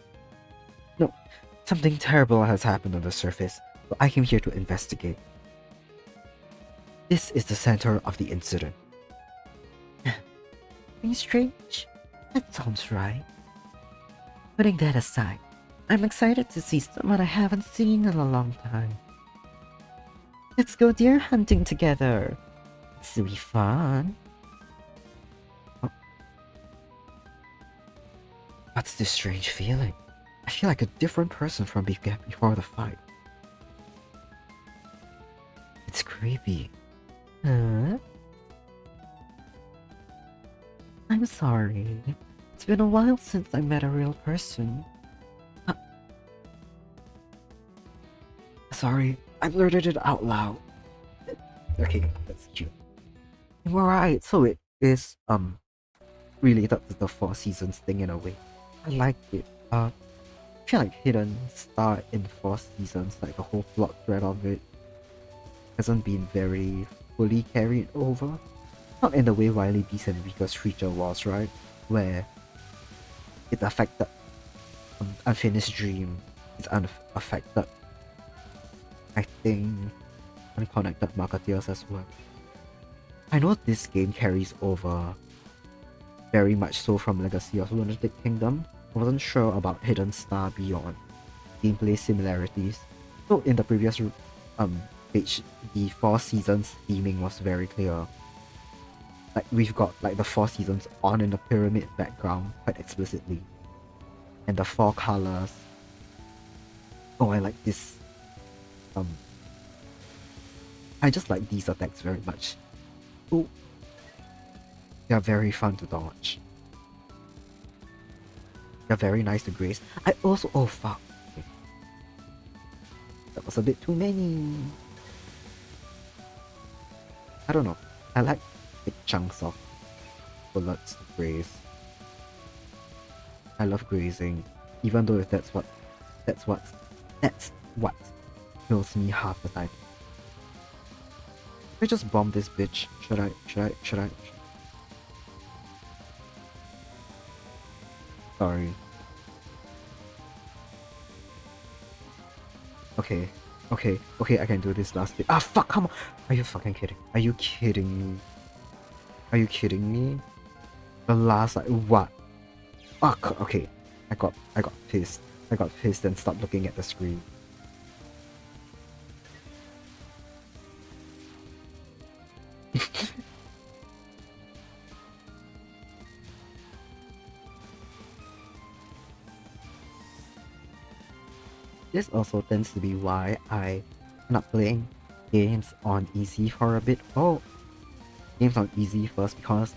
S1: No, something terrible has happened on the surface, so I came here to investigate. This is the center of the incident. Being strange? That sounds right. Putting that aside, I'm excited to see someone I haven't seen in a long time. Let's go deer hunting together. This will be fun. Oh. What's this strange feeling? I feel like a different person from before the fight. It's creepy. Huh? I'm sorry. It's been a while since I met a real person. Sorry, I blurted it out loud. Okay, that's cute. Right, so it is related to the Four Seasons thing in a way. I like it. I feel like Hidden Star in Four Seasons, like the whole plot thread of it, hasn't been very fully carried over. Not in the way Wily Beast and Weaker's Creature was, right? Where it affected Unfinished Dream, it's unaffected. I think Unconnected Marketeers as well. I know this game carries over very much so from Legacy of Lunatic Kingdom. I wasn't sure about Hidden Star beyond gameplay similarities. So in the previous page, the Four Seasons theming was very clear. Like we've got like the Four Seasons on in the pyramid background quite explicitly. And the four colors. Oh, I like this. I just like these attacks very much. Oh, they are very fun to dodge. They're very nice to graze. I also, oh fuck. Okay. That was a bit too many. I don't know. I like big chunks of bullets to graze. I love grazing, even though if that's what kills me half the time. Should I just bomb this bitch? Should I? Sorry. Okay, I can do this last bit. Ah, fuck, come on! Are you fucking kidding? Are you kidding me? Are you kidding me? The last, like, what? Fuck, okay. I got pissed. I got pissed and stopped looking at the screen. This also tends to be why I'm not playing games on easy for a bit. Oh, games on easy first, because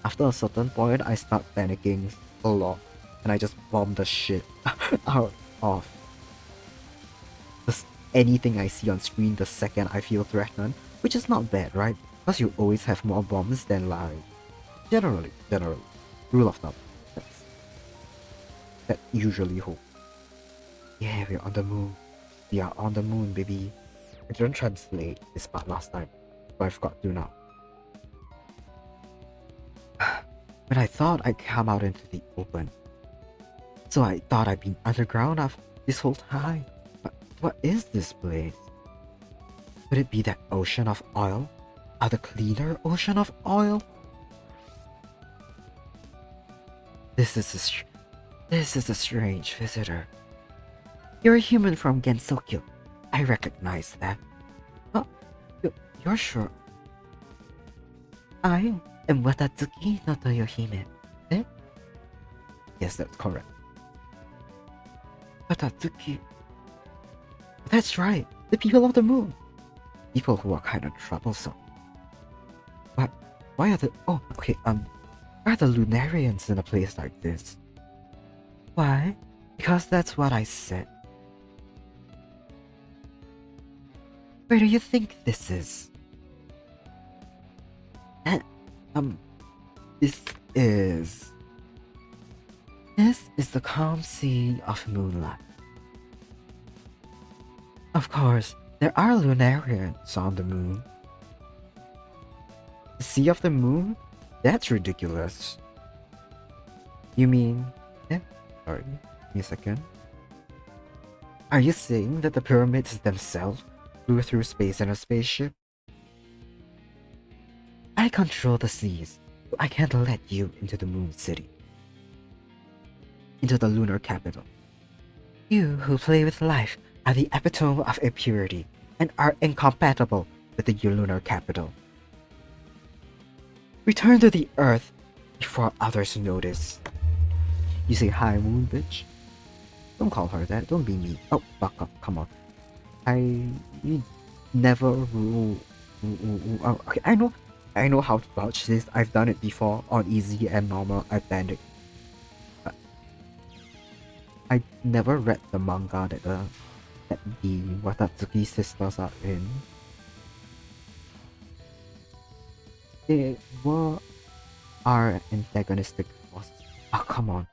S1: after a certain point I start panicking a lot and I just bomb the shit out of just anything I see on screen the second I feel threatened, which is not bad, right? Because you always have more bombs than lives. Generally, rule of thumb. That usually holds. Yeah, we're on the moon. We are on the moon, baby. I didn't translate this part last time, but I forgot to now. But I thought I'd come out into the open. So I thought I'd been underground after this whole time. But what is this place? Could it be that ocean of oil? Or the cleaner ocean of oil? This is a strange visitor. You're a human from Gensokyo. I recognize that. Oh, you're sure? I am Watatsuki no Toyohime. Eh? Yes, that's correct. Watatsuki. That's right, the people of the moon. People who are kind of troublesome. But why are the... Oh, okay, why are the Lunarians in a place like this? Why? Because that's what I said. Where do you think this is? This is the calm sea of moonlight. Of course, there are Lunarians on the moon. The sea of the moon? That's ridiculous. You mean... Eh, sorry, give me a second. Are you saying that the pyramids themselves flew through space in a spaceship? I control the seas, so I can't let you into the Moon City. Into the lunar capital. You who play with life are the epitome of impurity and are incompatible with the lunar capital. Return to the Earth before others notice. You say hi, Moon bitch? Don't call her that. Don't be mean. Oh, fuck up. Come on. I never rule. Oh, okay, I know how to dodge this. I've done it before on easy and normal. I panic. I never read the manga that the Watatsuki sisters are in. They are antagonistic forces. Oh, come on.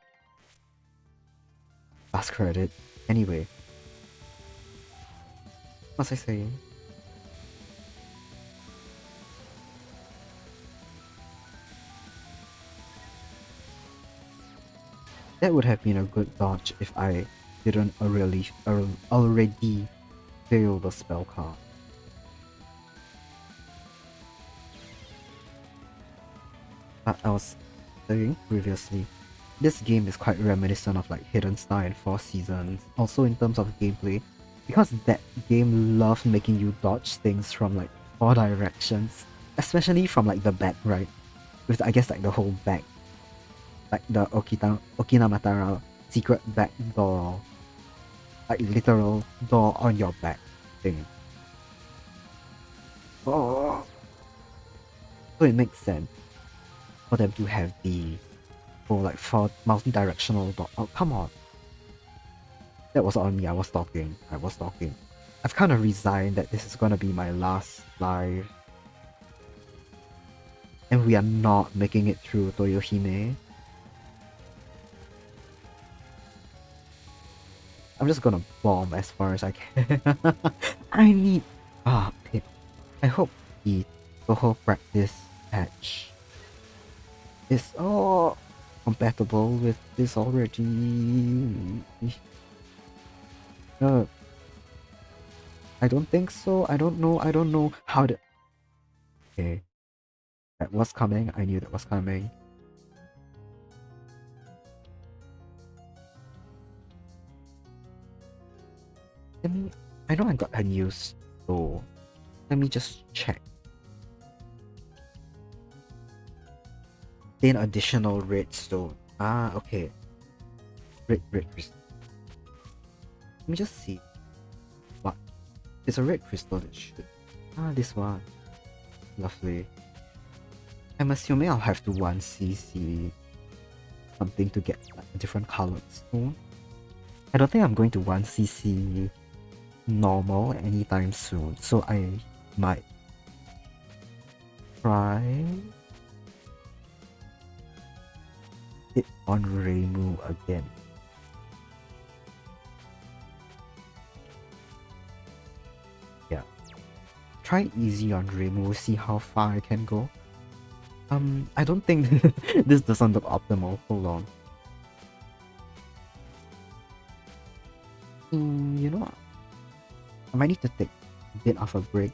S1: Last credit. Anyway. What was I saying? That would have been a good dodge if I didn't already fail the spell card. But I was saying previously, this game is quite reminiscent of like Hidden Star and Four Seasons, also in terms of gameplay, because that game loved making you dodge things from like 4 directions, especially from like the back, right? With I guess like the whole back, like the Okinamatara secret back door, like literal door on your back thing. Oh. So it makes sense for them to have the whole like 4 multi-directional door. Oh, come on. That was on me. I was talking. I've kind of resigned that this is gonna be my last live. And we are not making it through Toyohime. I'm just gonna bomb as far as I can. I need... Ah, okay. I hope the whole practice patch is all compatible with this already. I don't think so. I don't know how to... Okay. That was coming. I knew that was coming. I know I got a new store. Let me just check. Then additional redstone. Ah, okay. Red crystal. Let me just see. What? There's a red crystal that should... Ah, this one. Lovely. I'm assuming I'll have to 1cc something to get like, a different colored stone. I don't think I'm going to 1cc normal anytime soon, so I might try it on Reimu again. Yeah. Try easy on Reimu, see how far I can go. I don't think this doesn't look optimal. Hold on. You know what? I might need to take a bit of a break.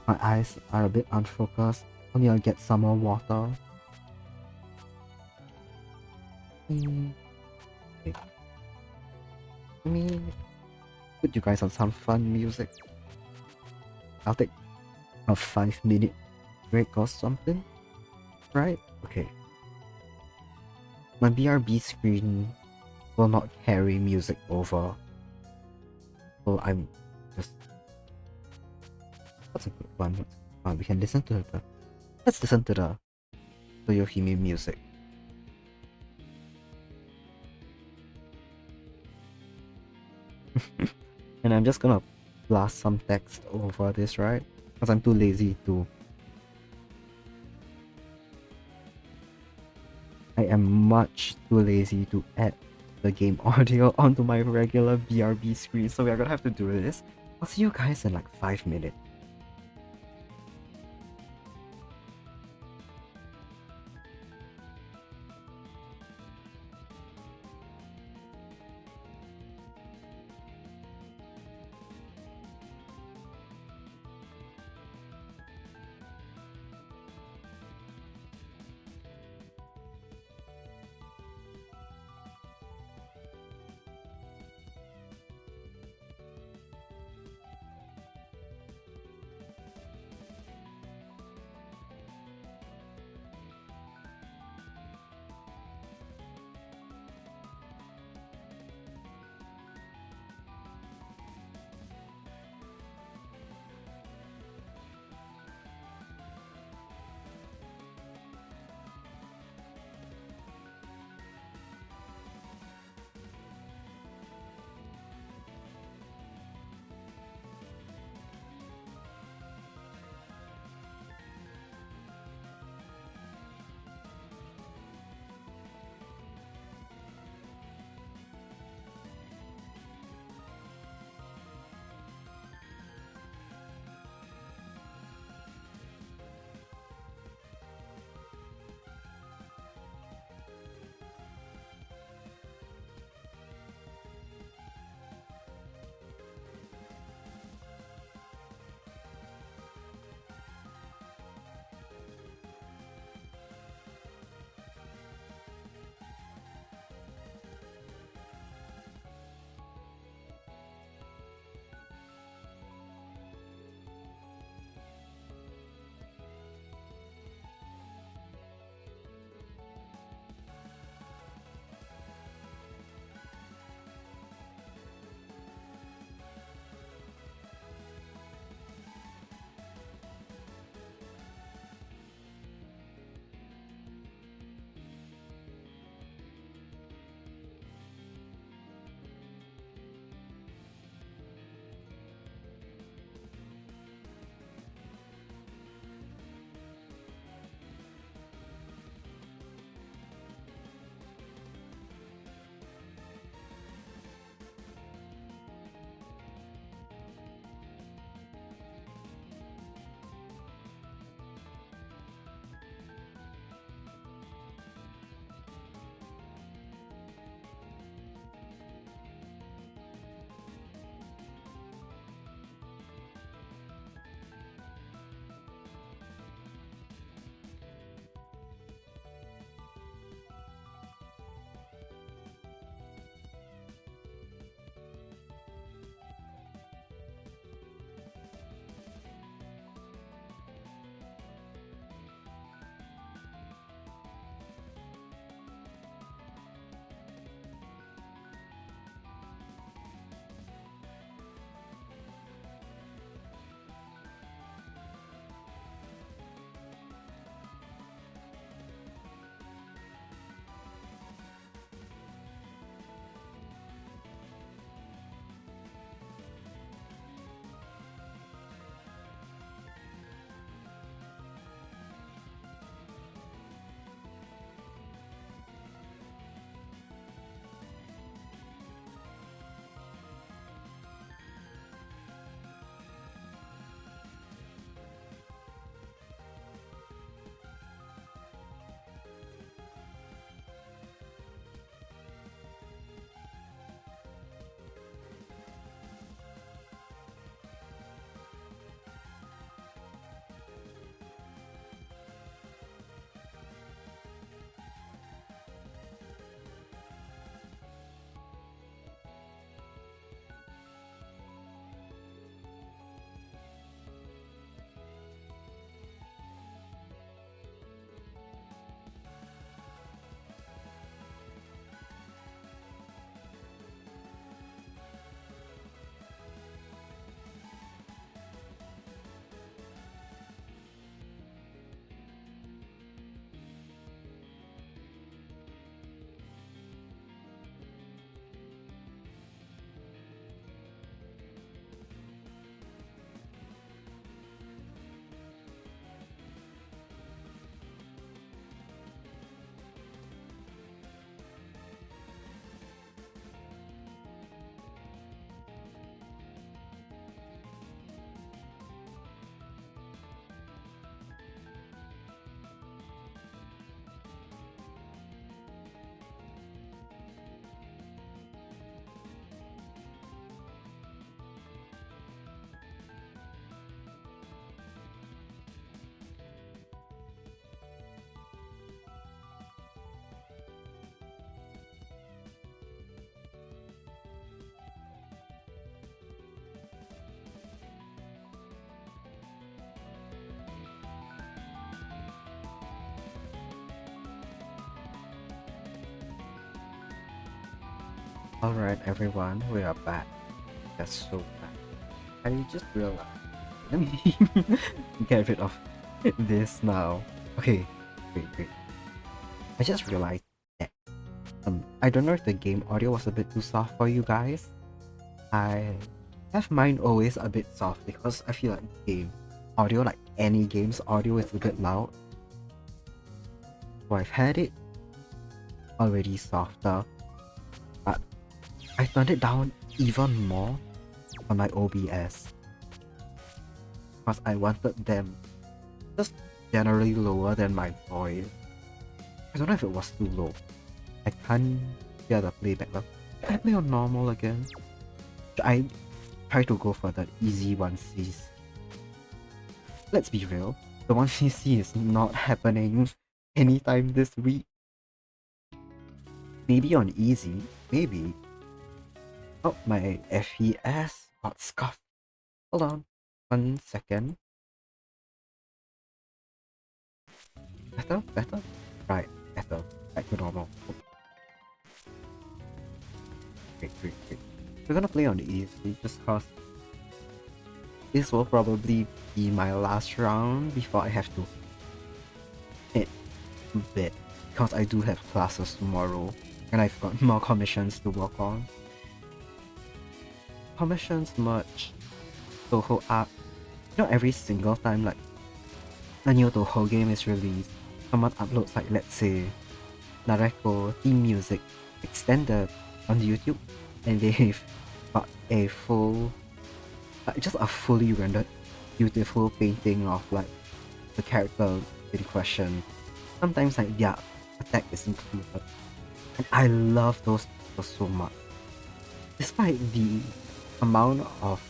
S1: My eyes are a bit unfocused. Maybe I'll get some more water. Okay. Let me put you guys on some fun music. I'll take a 5-minute break or something. Right? Okay. My BRB screen will not carry music over. So I'm just... What's a good one? We can listen to the... Let's listen to the Toyohime music. And I'm just gonna blast some text over this, right? Because I'm too lazy to... I am much too lazy to add the game audio onto my regular BRB screen, so we are gonna have to do this. I'll see you guys in like 5 minutes. Alright, everyone, we are back. That's so bad. I just realized. Let me get rid of this now. Okay, wait. I just realized that I don't know if the game audio was a bit too soft for you guys. I have mine always a bit soft because I feel like game audio, like any game's audio, is a bit loud. So I've had it already softer, but I turned it down even more on my OBS because I wanted them just generally lower than my voice. I don't know if it was too low. I can't hear the playback. Should I play on normal again? Should I try to go for the easy 1Cs? Let's be real, the 1CC is not happening anytime this week. Maybe on easy, maybe. Oh, my FPS got scuffed. Hold on, 1 second. Better? Right, better. Back to normal. Wait. We're gonna play on easy just cause this will probably be my last round before I have to hit bed because I do have classes tomorrow and I've got more commissions to work on. Commissions, merch, Toho art. You know, every single time like a new Toho game is released, someone uploads like, let's say, Nareko theme music extended on YouTube, and they've got a full, just a fully rendered beautiful painting of like the character in question. Sometimes like their attack is included, and I love those so much. Despite the amount of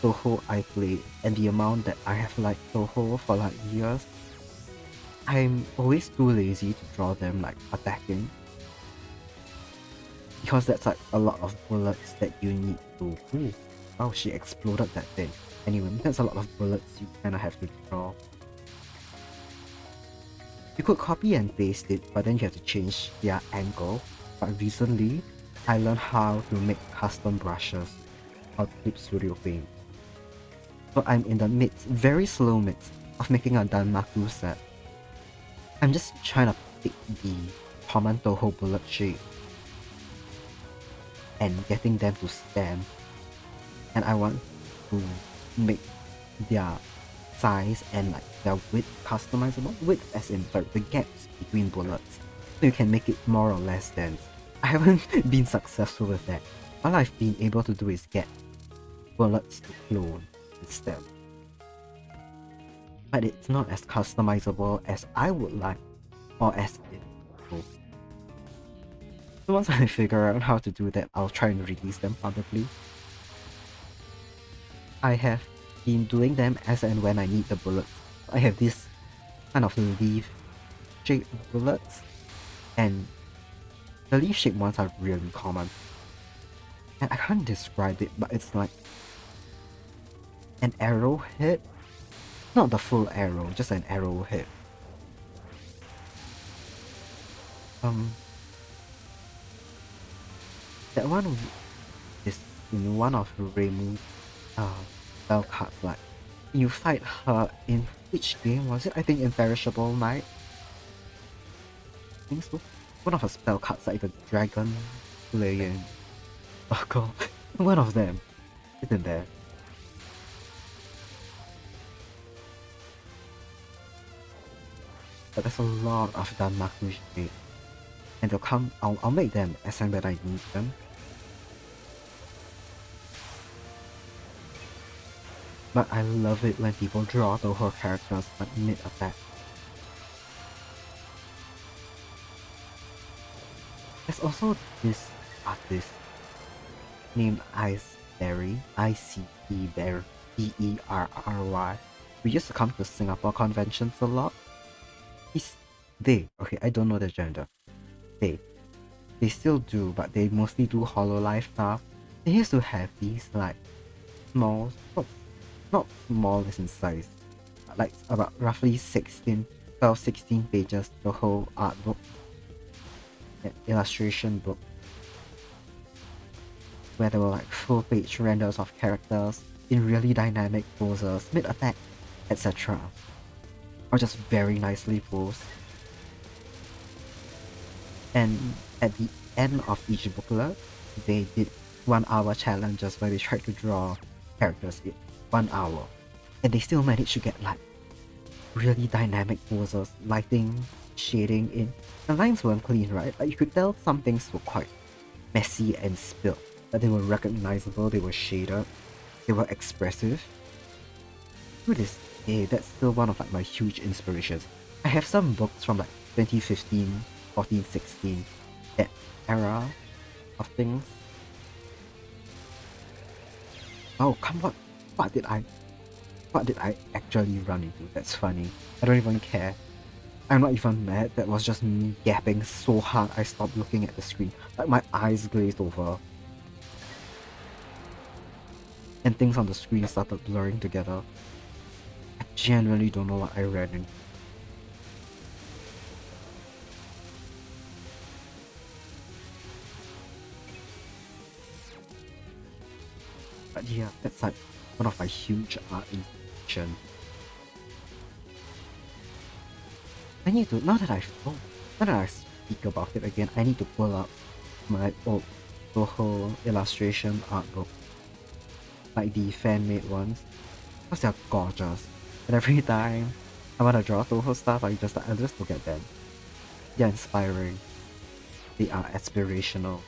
S1: Toho I play and the amount that I have liked Toho for like years, I'm always too lazy to draw them like attacking. Because that's like a lot of bullets that you need to... Ooh, oh, she exploded that thing. Anyway, that's a lot of bullets you kinda have to draw. You could copy and paste it, but then you have to change their angle. But recently, I learned how to make custom brushes on Clip Studio Paint. So I'm in the midst, very slow midst, of making a Danmaku set. I'm just trying to pick the common Toho bullet shape and getting them to stem, and I want to make their size and like their width customizable. Width as in the gaps between bullets, so you can make it more or less dense. I haven't been successful with that. All I've been able to do is get bullets to clone instead, but it's not as customizable as I would like or as it would. So once I figure out how to do that, I'll try and release them publicly. I have been doing them as and when I need the bullets. I have this kind of leaf shaped bullets, and the leaf shaped ones are really common. And I can't describe it, but it's like an arrowhead. Not the full arrow, just an arrowhead. That one is in one of Reimu's spell cards. Like, you fight her in which game was it? I think Imperishable Knight. I think so. One of her spell cards, like the dragon slaying. Oh god, one of them isn't there. But there's a lot of Danmaku shape, and they'll come. I'll make them as and when I need them. But I love it when people draw Toho characters like mid-attack. There's also this artist named Iceberry, Iceberry, who used to come to Singapore conventions a lot. Okay, I don't know the gender. They still do, but they mostly do Hololive stuff. They used to have these like small, not small as in size, like about roughly 16 pages, the whole art book, illustration book. where there were like full-page renders of characters in really dynamic poses, mid-attack, etc. Or just very nicely posed. And at the end of each booklet, they did 1 hour challenges where they tried to draw characters in 1 hour. And they still managed to get like really dynamic poses, lighting, shading in. The lines weren't clean, right? Like you could tell some things were quite messy and spilled, but they were recognizable, they were shaded, they were expressive. To this day, that's still one of like my huge inspirations. I have some books from like 2015, 14, 16, that era of things. Oh, come on. What did I actually run into? That's funny. I don't even care. I'm not even mad. That was just me yapping so hard I stopped looking at the screen. Like my eyes glazed over. And things on the screen started blurring together. I genuinely don't know what I ran into. But yeah, that's like one of my huge art inspirations. I need to, now that I speak about it again, I need to pull up my old Toho illustration art book. Like the fan-made ones. Because they're gorgeous. And every time I want to draw Toho stuff, I just look at them. They're inspiring. They are aspirational.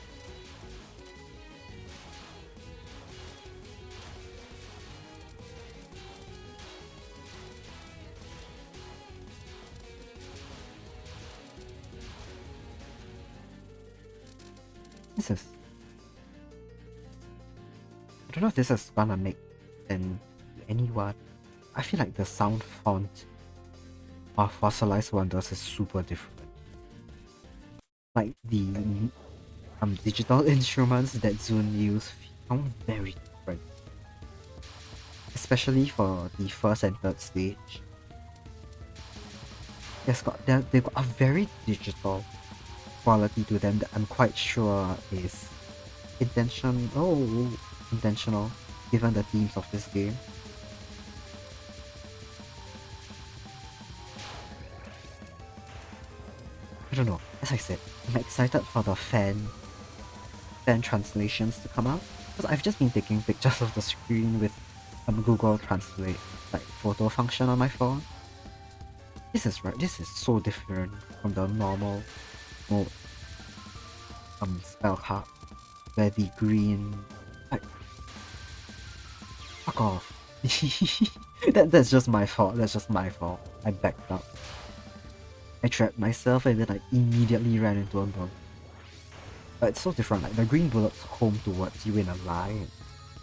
S1: This is... I don't know if this is gonna make sense to anyone. I feel like the sound font of Fossilized Wonders is super different. Like the digital instruments that Zune use sound very different. Especially for the first and third stage. They've got a very digital quality to them that I'm quite sure is intentional, given the themes of this game. I don't know, as I said, I'm excited for the fan translations to come out, because I've just been taking pictures of the screen with Google Translate, like photo function on my phone. This is so different from the normal mode spell card, where the green, like, fuck off. That's just my fault. I backed up. I trapped myself and then I immediately ran into a bug. But it's so different. Like the green bullets home towards you in a line.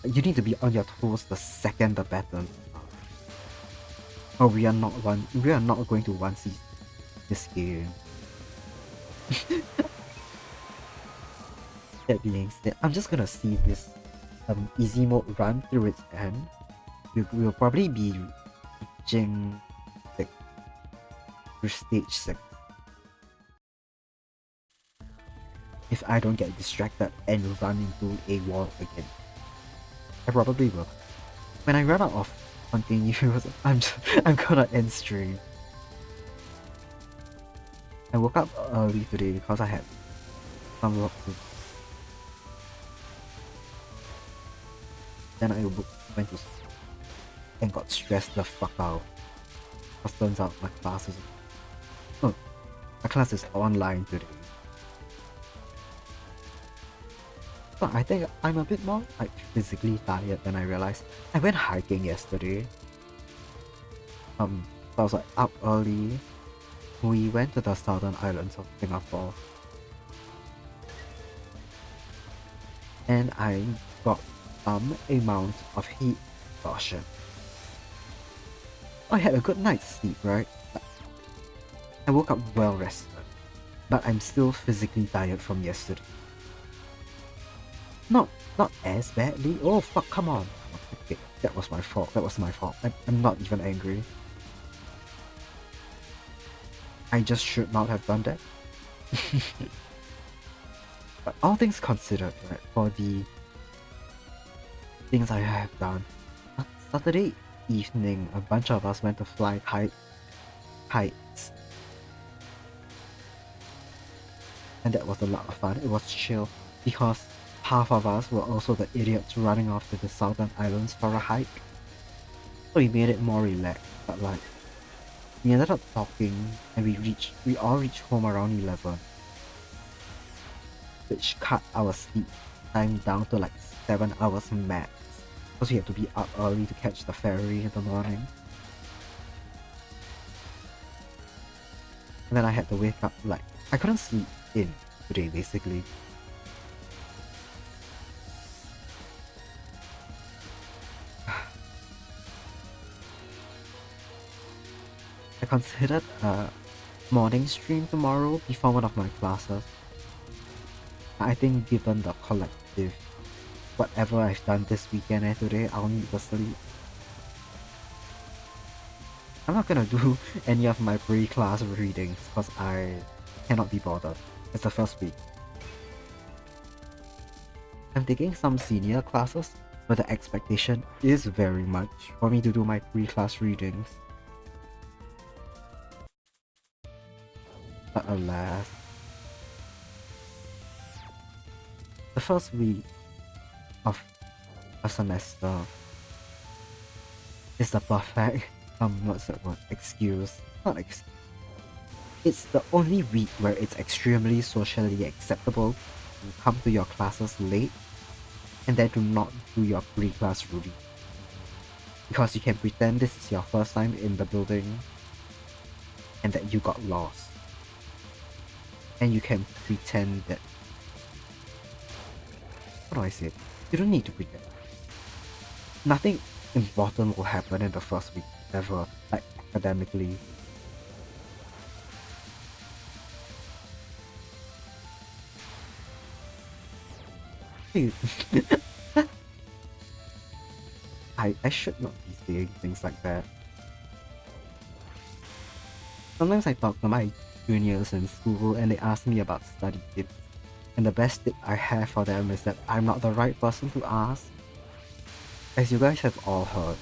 S1: Like, you need to be on your toes the second the pattern. Oh, we are not going to one see this game. That being said, I'm just gonna see this easy mode run through its end. We'll probably be reaching through stage 6. If I don't get distracted and run into a wall again. I probably will. When I run out of continuous, I'm gonna end stream. I woke up early today because I had some work to do. Then I went to sleep and got stressed the fuck out. Because turns out my class is online today. So I think I'm a bit more like physically tired than I realized. I went hiking yesterday. So I was like up early. We went to the southern islands of Singapore. And I got some amount of heat exhaustion. I had a good night's sleep, right? I woke up well rested, but I'm still physically tired from yesterday. Not as badly. Oh fuck, come on. Okay, that was my fault. I'm not even angry. I just should not have done that. But all things considered, right, for the things I have done. Saturday evening, a bunch of us went to fly kites. And that was a lot of fun. It was chill because half of us were also the idiots running off to the southern islands for a hike. So we made it more relaxed, but like, we ended up talking and we all reached home around 11, which cut our sleep time down to like 7 hours max, because we had to be up early to catch the ferry in the morning. And then I had to wake up, like, I couldn't sleep in today basically. I considered a morning stream tomorrow before one of my classes. I think given the collective, whatever I've done this weekend and today, I'll need to sleep. I'm not gonna do any of my pre-class readings because I cannot be bothered. It's the first week. I'm taking some senior classes, but the expectation is very much for me to do my pre-class readings. But alas, the first week of a semester is the perfect what's that word? Excuse. Not excuse. It's the only week where it's extremely socially acceptable to come to your classes late and then to not do your pre-class reading. Because you can pretend this is your first time in the building and that you got lost. And you can pretend that... How do I say it? You don't need to pretend. Nothing important will happen in the first week ever, like academically. Dude. I should not be saying things like that. Sometimes I talk to my juniors in school and they ask me about study tips. And the best tip I have for them is that I'm not the right person to ask. As you guys have all heard.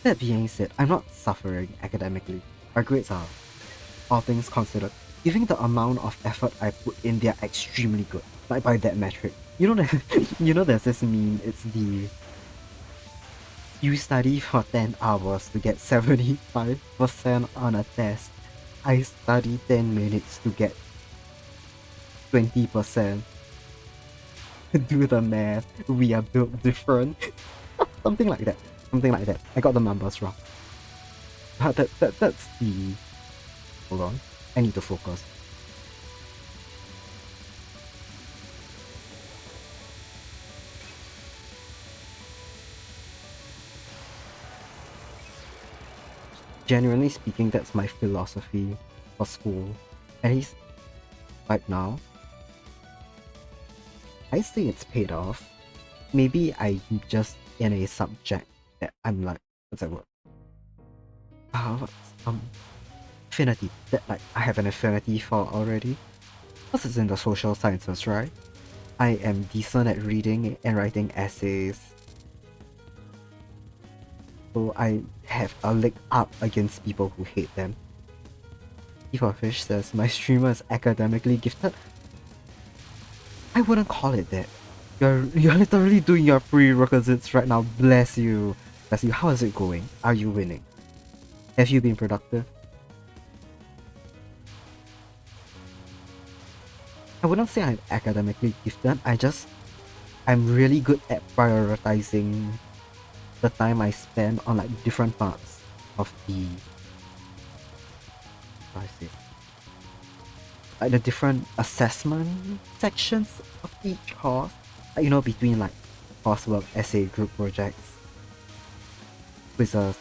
S1: That being said, I'm not suffering academically. My grades are, all things considered, given the amount of effort I put in, they're extremely good. Like by that metric. You know that you know there's this meme, it's the you study for 10 hours to get 75% on a test. I study 10 minutes to get 20%. Do the math. We are built different. Something like that. Something like that. I got the numbers wrong. But that's the... Hold on. I need to focus. Genuinely speaking, that's my philosophy for school. At least right now. I say it's paid off. Maybe I'm just in a subject that I'm like, what's that word? Affinity. That like I have an affinity for already. Plus it's in the social sciences, right? I am decent at reading and writing essays. So I have a leg up against people who hate them. Eva Fish says, my streamer is academically gifted. I wouldn't call it that. You're literally doing your prerequisites right now. Bless you. Bless you. How is it going? Are you winning? Have you been productive? I wouldn't say I'm academically gifted. I'm really good at prioritizing the time I spend on like different parts of the... How do I say? Like the different assessment sections of each course. Like, you know, between like coursework, essay, group projects, quizzes,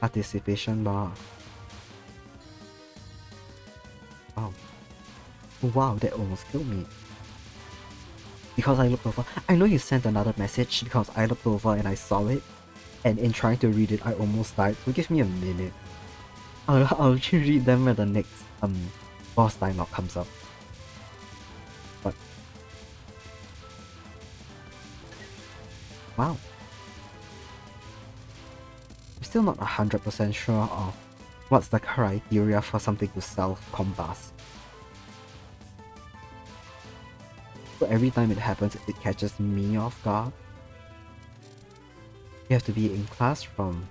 S1: participation bar. Oh. Wow, that almost killed me. Because I looked over. I know you sent another message because I looked over and I saw it. And in trying to read it, I almost died. So give me a minute. I'll read them when the next boss timeout comes up. But Wow. I'm still not 100% sure of what's the criteria for something to self-combust. So every time it happens, it catches me off guard. You have to be in class from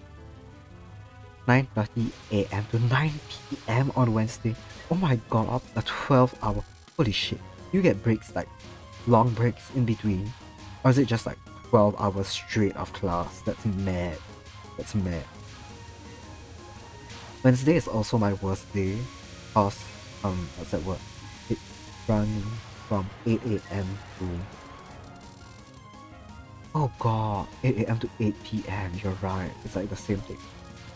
S1: 9:30 a.m. to 9 p.m. on Wednesday. Oh my god, a 12-hour. Holy shit. You get breaks, like long breaks in between? Or is it just like 12 hours straight of class? That's mad. That's mad. Wednesday is also my worst day. Cause, what's that word? It runs from 8 a.m. to... Oh god, 8 a.m. to 8 p.m. You're right. It's like the same thing.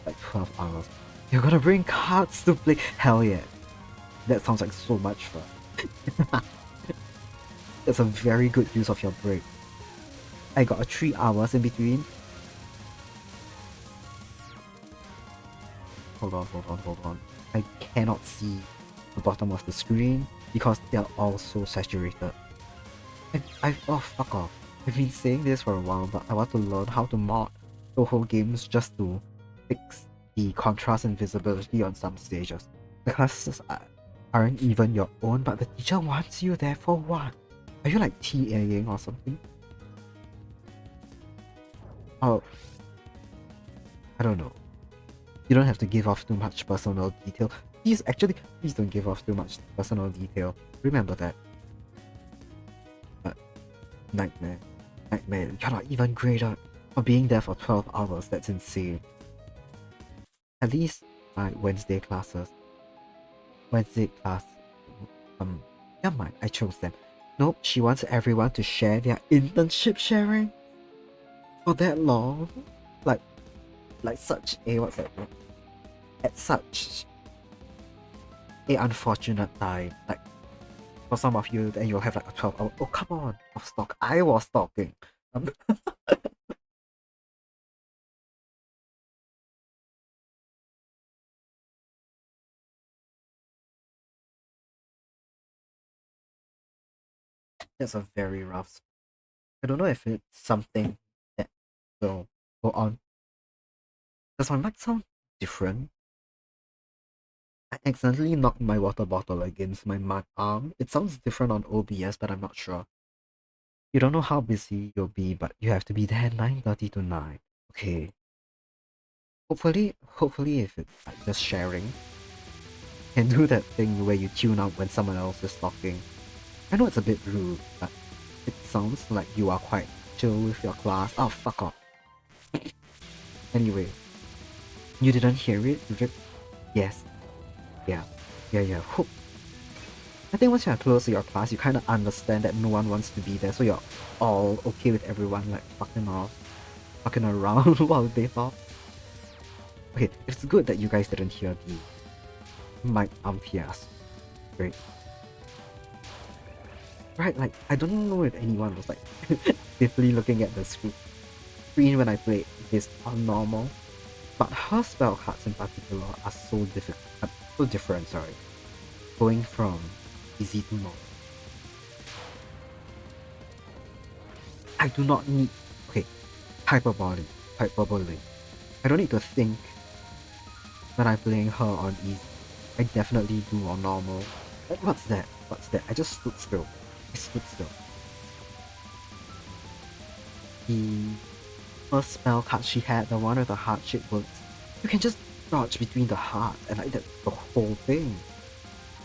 S1: Like 12 hours. You're gonna bring cards to play? Hell yeah. That sounds like so much fun. That's a very good use of your break. I got a 3 hours in between. Hold on. I cannot see the bottom of the screen because they're all so saturated. Oh fuck off. I've been saying this for a while, but I want to learn how to mod the whole games just to fix the contrast and visibility on some stages. The classes aren't even your own, but the teacher wants you there for what? Are you like TAing or something? Oh, I don't know. You don't have to give off too much personal detail. Please don't give off too much personal detail. Remember that. But nightmare. You're not even graded for being there for 12 hours. That's insane. At least my Wednesday class. Never mind, I chose them. Nope, she wants everyone to share their internship sharing for that long. Like such a what's that word? At such a unfortunate time. Like for some of you, then you'll have like a 12-hour. Oh come on, I was talking. That's a very rough. I don't know if it's something that will go on. Does my mic sound different? I accidentally knocked my water bottle against my mic arm. It sounds different on OBS, but I'm not sure. You don't know how busy you'll be, but you have to be there 9:30 to 9. Okay. Hopefully if it's like just sharing, can do that thing where you tune out when someone else is talking. I know it's a bit rude, but it sounds like you are quite chill with your class. Oh, fuck off. Anyway, you didn't hear it, Rip? Yes. Yeah. Hope. I think once you're close to your class, you kind of understand that no one wants to be there, so you're all okay with everyone like fucking around while they talk. Okay, it's good that you guys didn't hear the mic Pias. Great. Right, like, I don't know if anyone was like actively looking at the screen when I played this on normal, but her spell cards in particular are so different, sorry. Going from easy to normal. I do not need, okay, hyperbole. I don't need to think when I'm playing her on easy. I definitely do on normal. What's that? I just stood still. The first spell card she had, the one with the heart-shaped words, you can just dodge between the hearts, and like that's the whole thing.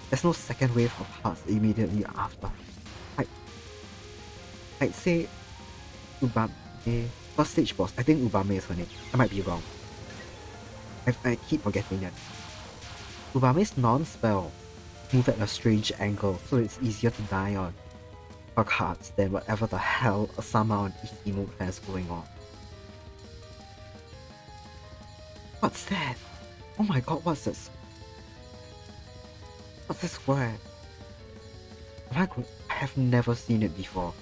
S1: There's no second wave of hearts immediately after. I'd say Ubame, first stage boss, I think Ubame is her name. I might be wrong. I keep forgetting that. Ubame's non-spell move at a strange angle, so it's easier to die on her cards than whatever the hell Asama on easy mode has going on. What's that? Oh my god, what's this? What's this word? I have never seen it before.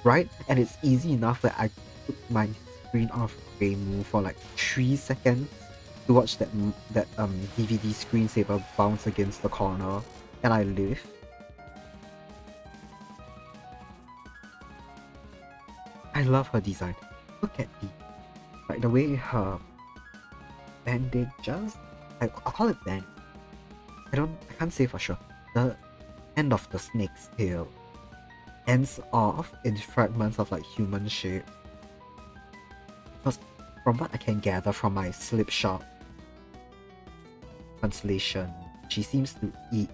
S1: Right? And it's easy enough that I put my screen off game move for like 3 seconds to watch that DVD screensaver bounce against the corner, and I live. I love her design. Look at the way her bandages. I'll call it band. I can't say for sure. The end of the snake's tail ends off in fragments of like human shape. Because from what I can gather from my slipshod translation, she seems to eat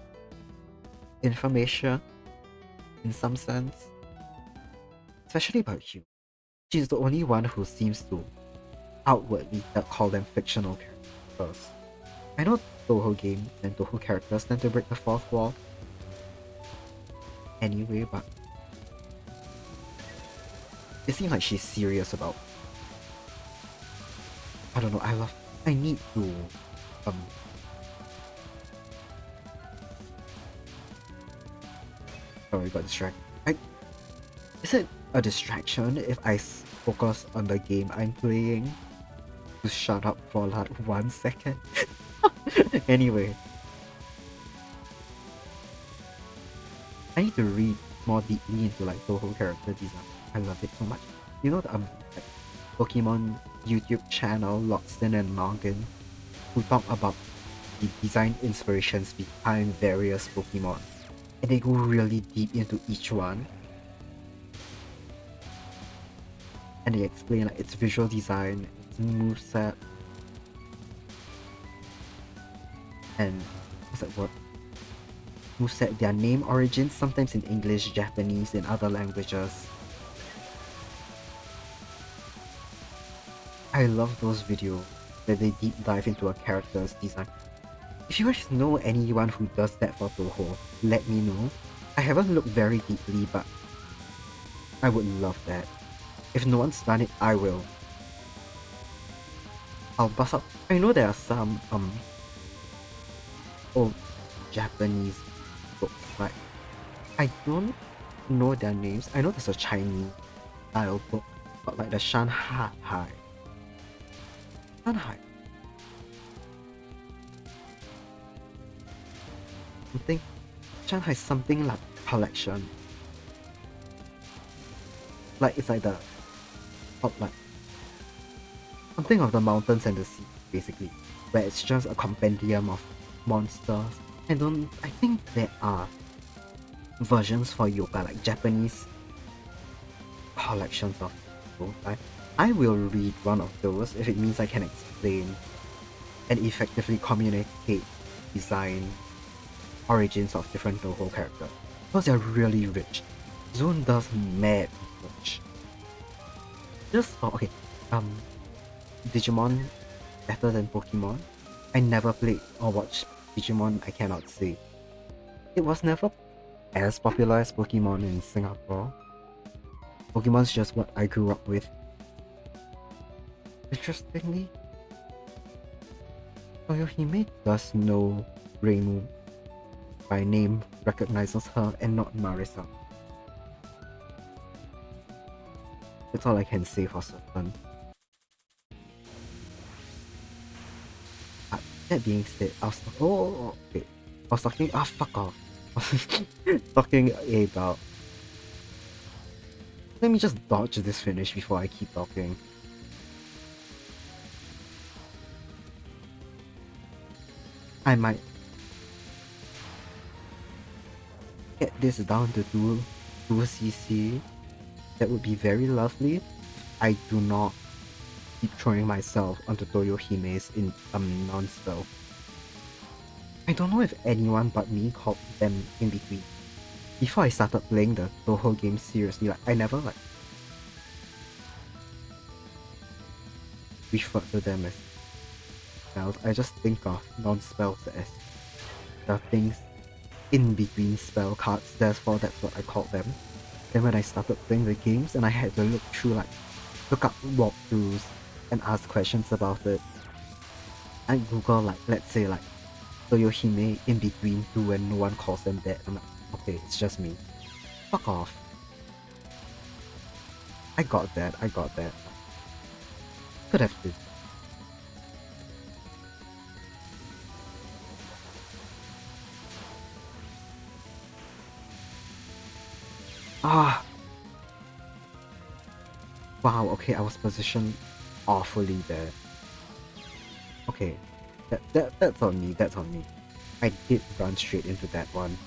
S1: information in some sense, especially about you. She's the only one who seems to outwardly call them fictional characters. I know Toho games and Toho characters tend to break the fourth wall anyway, but it seems like she's serious about. I don't know, I need to sorry, got distracted. Is it a distraction if I focus on the game I'm playing? To shut up for like 1 second. Anyway, I need to read more deeply into like Toho character design. I love it so much. You know the like, Pokemon YouTube channel Loxin and Noggin, who talk about the design inspirations behind various Pokemon, and they go really deep into each one, and they explain like its visual design, its moveset, and what's that word? Moveset, their name origins, sometimes in English, Japanese, and other languages. I love those videos where they deep dive into a character's design. If you guys know anyone who does that for Toho, let me know. I haven't looked very deeply, but I would love that. If no one's done it, I will. I'll bust up. I know there are some old Japanese books, like I don't know their names. I know there's a Chinese style book, but like the Shanghai. Something like collection. Like it's like like something of the mountains and the sea, basically, where it's just a compendium of monsters. I think there are versions for yoga, like Japanese collections of yoga. I will read one of those if it means I can explain and effectively communicate design origins of different Toho characters, because they're really rich. Zune does mad research. Okay, Digimon better than Pokemon? I never played or watched Digimon, I cannot say. It was never as popular as Pokemon in Singapore. Pokemon's just what I grew up with. Interestingly, Toyohime does know Reimu by name, recognizes her, and not Marisa. That's all I can say for certain. That being said, I was talking. Fuck off. Talking about. Let me just dodge this finish before I keep talking. I might get this down to 2cc. That would be very lovely. I do not keep throwing myself onto Toyohime's in non-spell. I don't know if anyone but me called them in between. Before I started playing the Toho game seriously, like I never like referred to them as spells. I just think of non-spells as the things in between spell cards, therefore that's what I called them. Then when I started playing the games and I had to look up walkthroughs and ask questions about it, I Google like, let's say like Toyohime in between two and no one calls them that. I'm like, okay, it's just me. Fuck off. I got that. Could have been. Wow, okay, I was positioned awfully there. Okay, that's on me, that's on me. I did run straight into that one.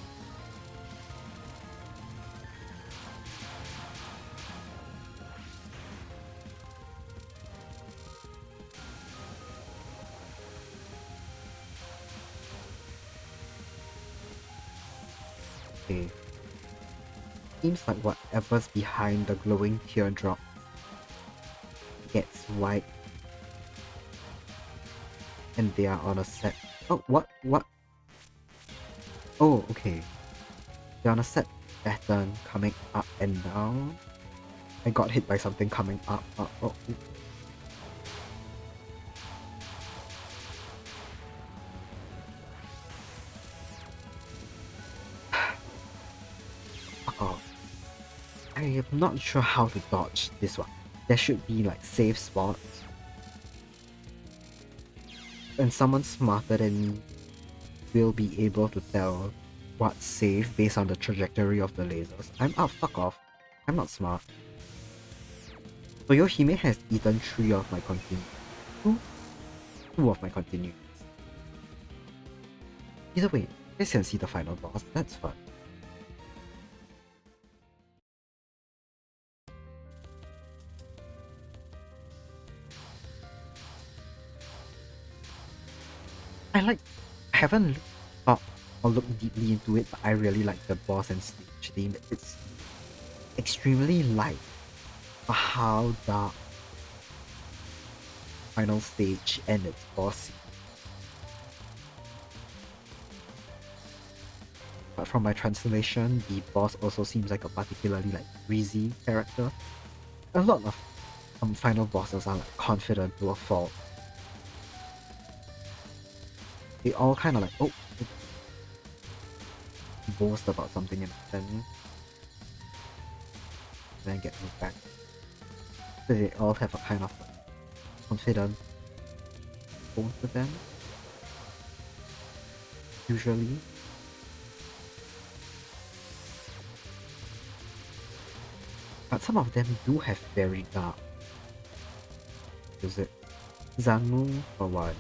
S1: Okay. Seems like whatever's behind the glowing teardrop gets wiped and they are on a set. Oh, what? What? Oh, okay. They're on a set pattern coming up and down. I got hit by something coming up. Oh. Fuck off. I am not sure how to dodge this one. There should be like safe spots. And someone smarter than me will be able to tell what's safe based on the trajectory of the lasers. Fuck off. I'm not smart. Toyohime has eaten 3 of my continues. 2? 2 of my continues. Either way, I can see the final boss, that's fun. I haven't thought or looked deeply into it, but I really like the boss and stage theme. It's extremely light, but how dark final stage and its boss. But from my translation, the boss also seems like a particularly like breezy character. A lot of final bosses are like confident to a fault. They all kind of like, oh, boast about something and then get moved back. So they all have a kind of confident tone to them. Usually. But some of them do have very dark. Is it Zanu or what?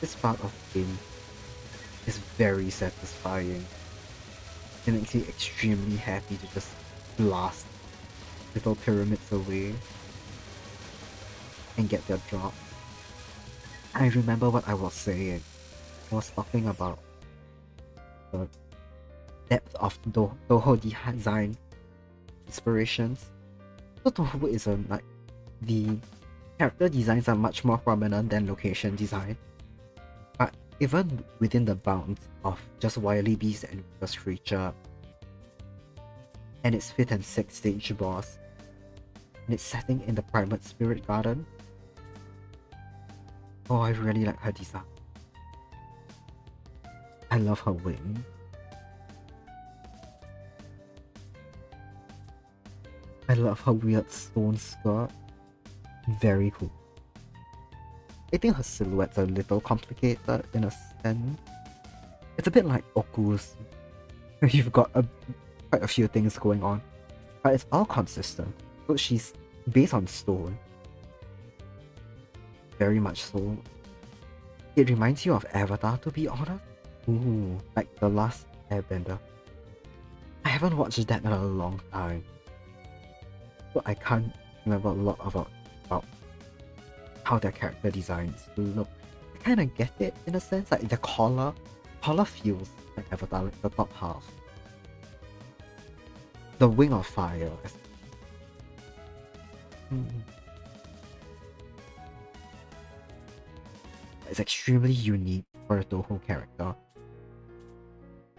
S1: This part of the game is very satisfying. It makes me extremely happy to just blast little pyramids away and get their drop. I remember what I was saying. I was talking about the depth of Toho design inspirations. So Toho isn't like the character designs are much more prominent than location design. But even within the bounds of just Wily Beast and Reverse Creature and its 5th and 6th stage boss and its setting in the Primate Spirit Garden. Oh, I really like her design. I love her wing. I love her weird stone skirt. Very cool. I think her silhouette's a little complicated in a sense. It's a bit like Oku's. You've got quite a few things going on, but it's all consistent. So she's based on stone. Very much so. It reminds you of Avatar, to be honest. Ooh, like The Last Airbender. I haven't watched that in a long time, so I can't remember a lot about how their character designs look. I kind of get it in a sense, like the collar feels like Avatar, like the top half. The Wing of Fire. It's extremely unique for a Toho character.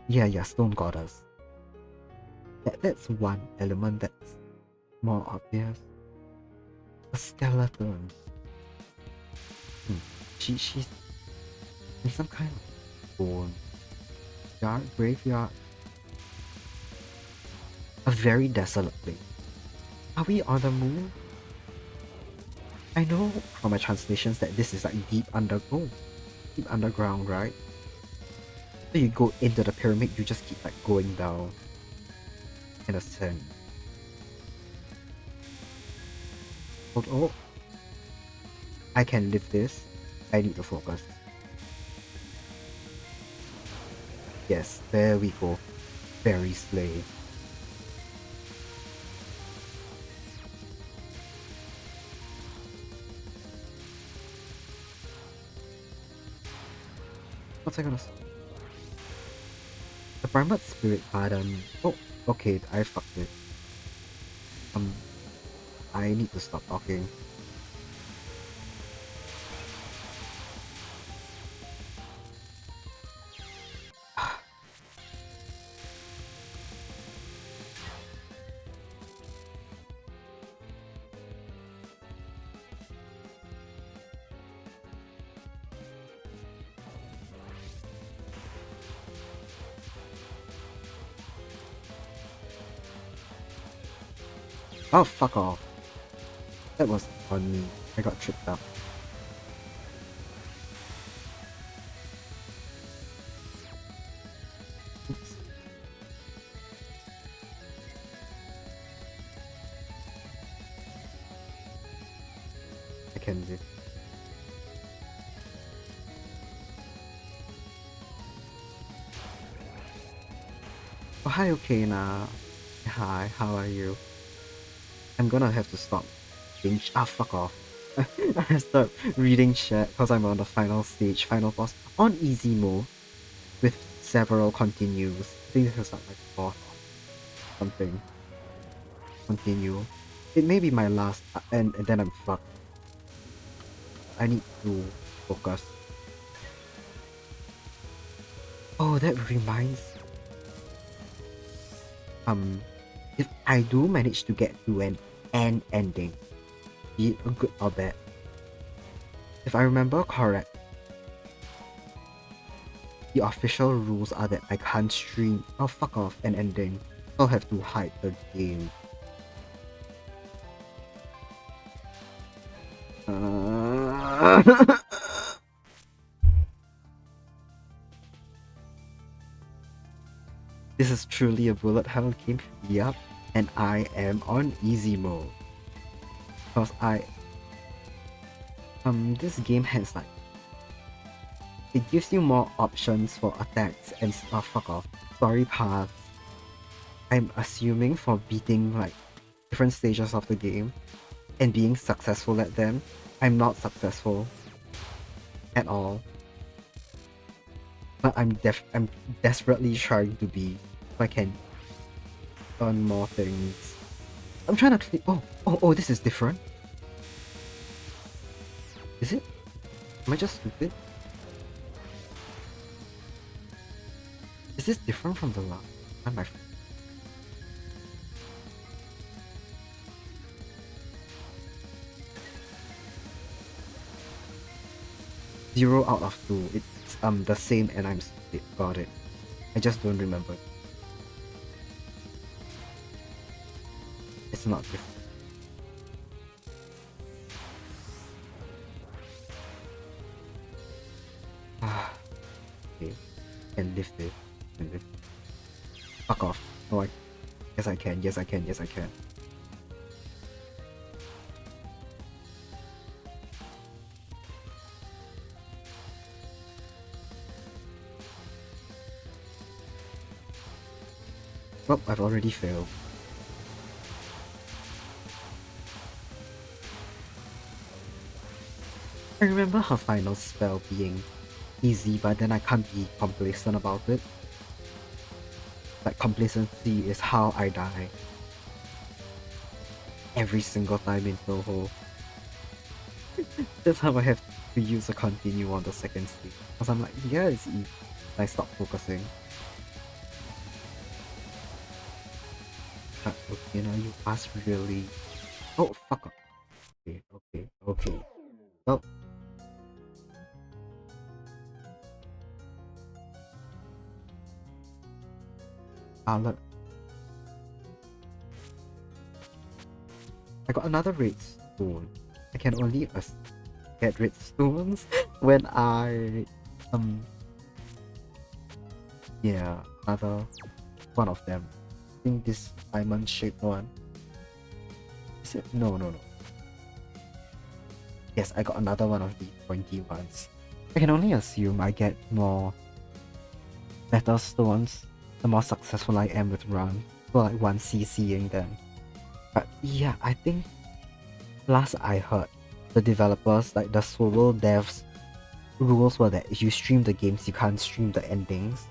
S1: Yeah, Stone Goddess. That's one element that's more obvious. A skeleton. She's in some kind of bone graveyard. A very desolate place. Are we on the moon? I know from my translations that this is like deep underground, right? So you go into the pyramid, you just keep like going down in a sense. Oh, I can lift this. I need to focus. Yes, there we go. Very slay. What's I gonna say? The Primal Spirit Garden. Oh, okay, I fucked it. Um, I need to stop talking. Oh, fuck off. That was on me. I got tripped up. Oops. I can live. Oh, hi, Okana. Hi, how are you? I'm gonna have to stop being fuck off. I start reading chat because I'm on the final stage, final boss, on easy mode with several continues. I think this is like my fourth or something. Continue. It may be my last, and then I'm fucked. I need to focus. Oh, that reminds. Um, if I do manage to get to an end ending, be it a good or bad, if I remember correct, the official rules are that I can't stream. Oh, fuck off, an ending. I'll have to hide the game. This is truly a bullet hell game. Yup, and I am on easy mode. Because this game has like, it gives you more options for attacks and stuff. Fuck off. Story paths. I'm assuming for beating like different stages of the game and being successful at them. I'm not successful at all. But I'm desperately trying to be if I can earn more things. I'm trying to click. Oh, this is different. Is it? Am I just stupid? Is this different from the last time I... 0 out of 2. It's the same and I'm stupid. Got it. I just don't remember. It's not different. Okay. Can lift it. Can lift it. Fuck off. No, yes I can. Yes I can. Yes I can. Well, I've already failed. I remember her final spell being easy, but then I can't be complacent about it. Like, complacency is how I die. Every single time in Toho. That's how I have to use a continue on the second stage. Because I'm like, yeah, it's easy. I stop focusing. Okay, now you ask really... Oh, fuck up. Okay. Oh. Look. I got another red stone. I can only get redstones when I yeah, another one of them. I think this diamond shaped one. Is it? No, no, no. Yes, I got another one of the pointy ones. I can only assume I get more better stones the more successful I am with runs. So like 1cc'ing them. But yeah, I think last I heard, the developers, like the solo devs, rules were that if you stream the games, you can't stream the endings.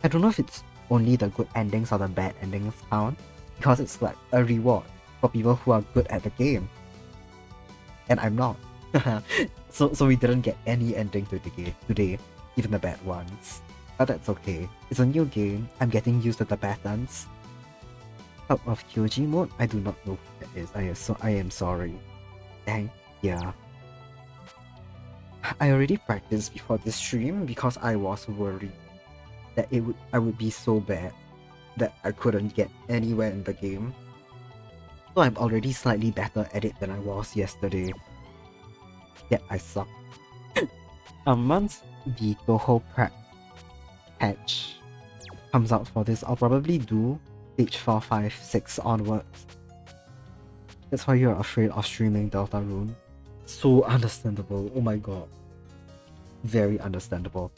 S1: I don't know if it's only the good endings or the bad endings count, because it's like a reward for people who are good at the game. And I'm not. so we didn't get any ending today, even the bad ones. But that's okay. It's a new game. I'm getting used to the patterns. Out of Kyoji mode, I do not know who that is. I am sorry. Dang, yeah. I already practiced before this stream because I was worried that I would be so bad that I couldn't get anywhere in the game. So I'm already slightly better at it than I was yesterday. Yet I suck. Once the Toho Prep patch comes out for this, I'll probably do stage 4, 5, 6 onwards. That's why you're afraid of streaming Deltarune. So understandable, oh my god. Very understandable.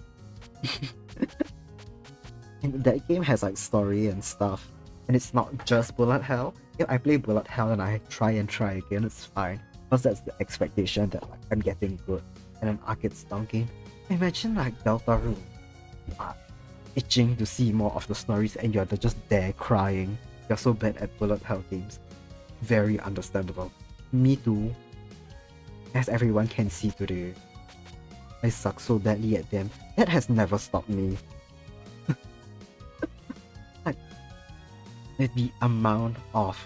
S1: And that game has like story and stuff, and it's not just bullet hell. If I play bullet hell and I try again, it's fine. Because that's the expectation that like I'm getting good in an arcade style game. Imagine like Deltarune. You are itching to see more of the stories and you're just there crying. You're so bad at bullet hell games. Very understandable. Me too. As everyone can see today. I suck so badly at them. That has never stopped me. Like, the amount of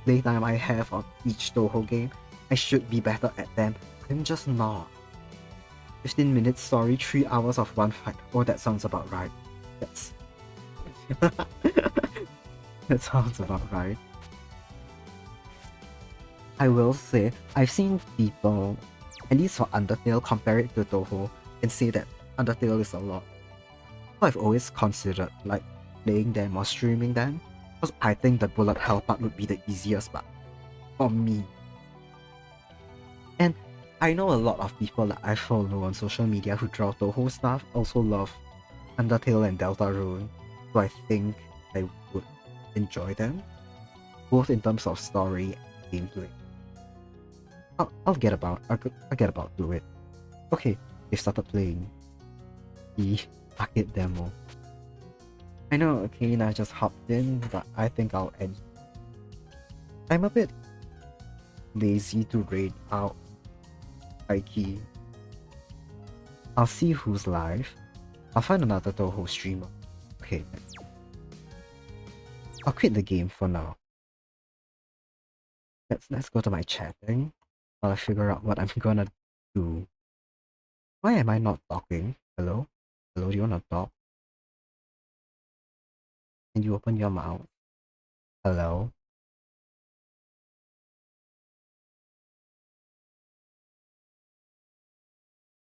S1: playtime I have on each Toho game, I should be better at them. I'm just not. 15 minutes story, 3 hours of one fight. Oh, that sounds about right. That's... that sounds about right. I will say, I've seen people, at least for Undertale, compare it to Toho, and say that Undertale is a lot. So I've always considered, like, playing them or streaming them, because I think the bullet hell part would be the easiest part. For me. And I know a lot of people that I follow on social media who draw Toho stuff also love Undertale and Deltarune, so I think I would enjoy them, both in terms of story and gameplay. I'll get about to it. Okay, they started playing the arcade demo. I know Kaina just hopped in, but I think I'll end. I'm a bit lazy to raid out Aiki. I'll see who's live. I'll find another Toho streamer. Okay, I'll quit the game for now. Let's go to my chatting while I figure out what I'm gonna do. Why am I not talking? Hello? Hello, do you wanna talk? Can you open your mouth? Hello?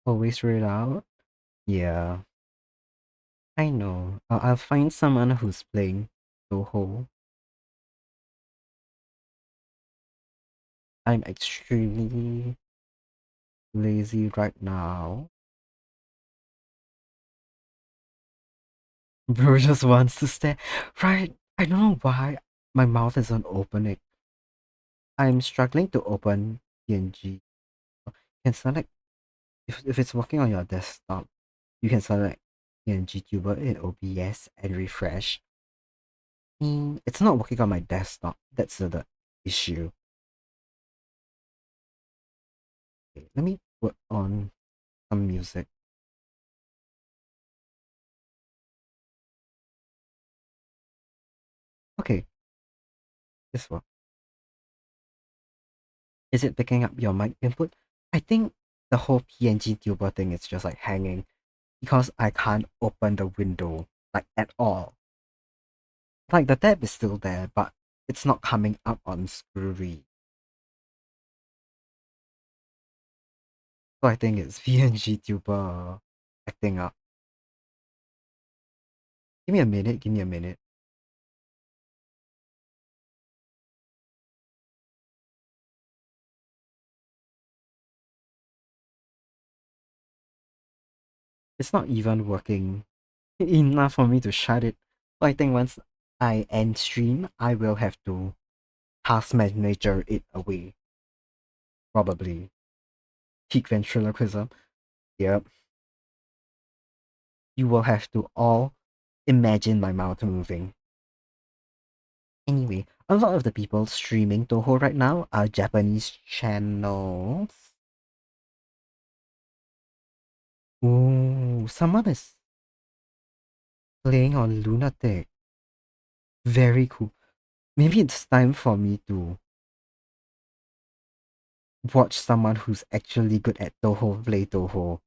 S1: Always read out? Yeah. I know. I'll find someone who's playing Toho. I'm extremely lazy right now. Bro just wants to stare. Right, I don't know why my mouth isn't opening. I'm struggling to open PNG. You can select, if it's working on your desktop, you can select PNG tuber in OBS and refresh. It's not working on my desktop. That's the issue. Okay, let me put on some music. Okay, this one. Is it picking up your mic input? I think the whole PNG tuber thing is just like hanging because I can't open the window like at all. Like the tab is still there, but it's not coming up on screen. So I think it's PNG tuber acting up. Give me a minute, give me a minute. It's not even working enough for me to shut it. So I think once I end stream, I will have to task manager it away. Probably. Peak ventriloquism. Yep. You will have to all imagine my mouth moving. Anyway, a lot of the people streaming Toho right now are Japanese channels. Ooh, someone is playing on Lunatic. Very cool. Maybe it's time for me to watch someone who's actually good at Toho play Toho.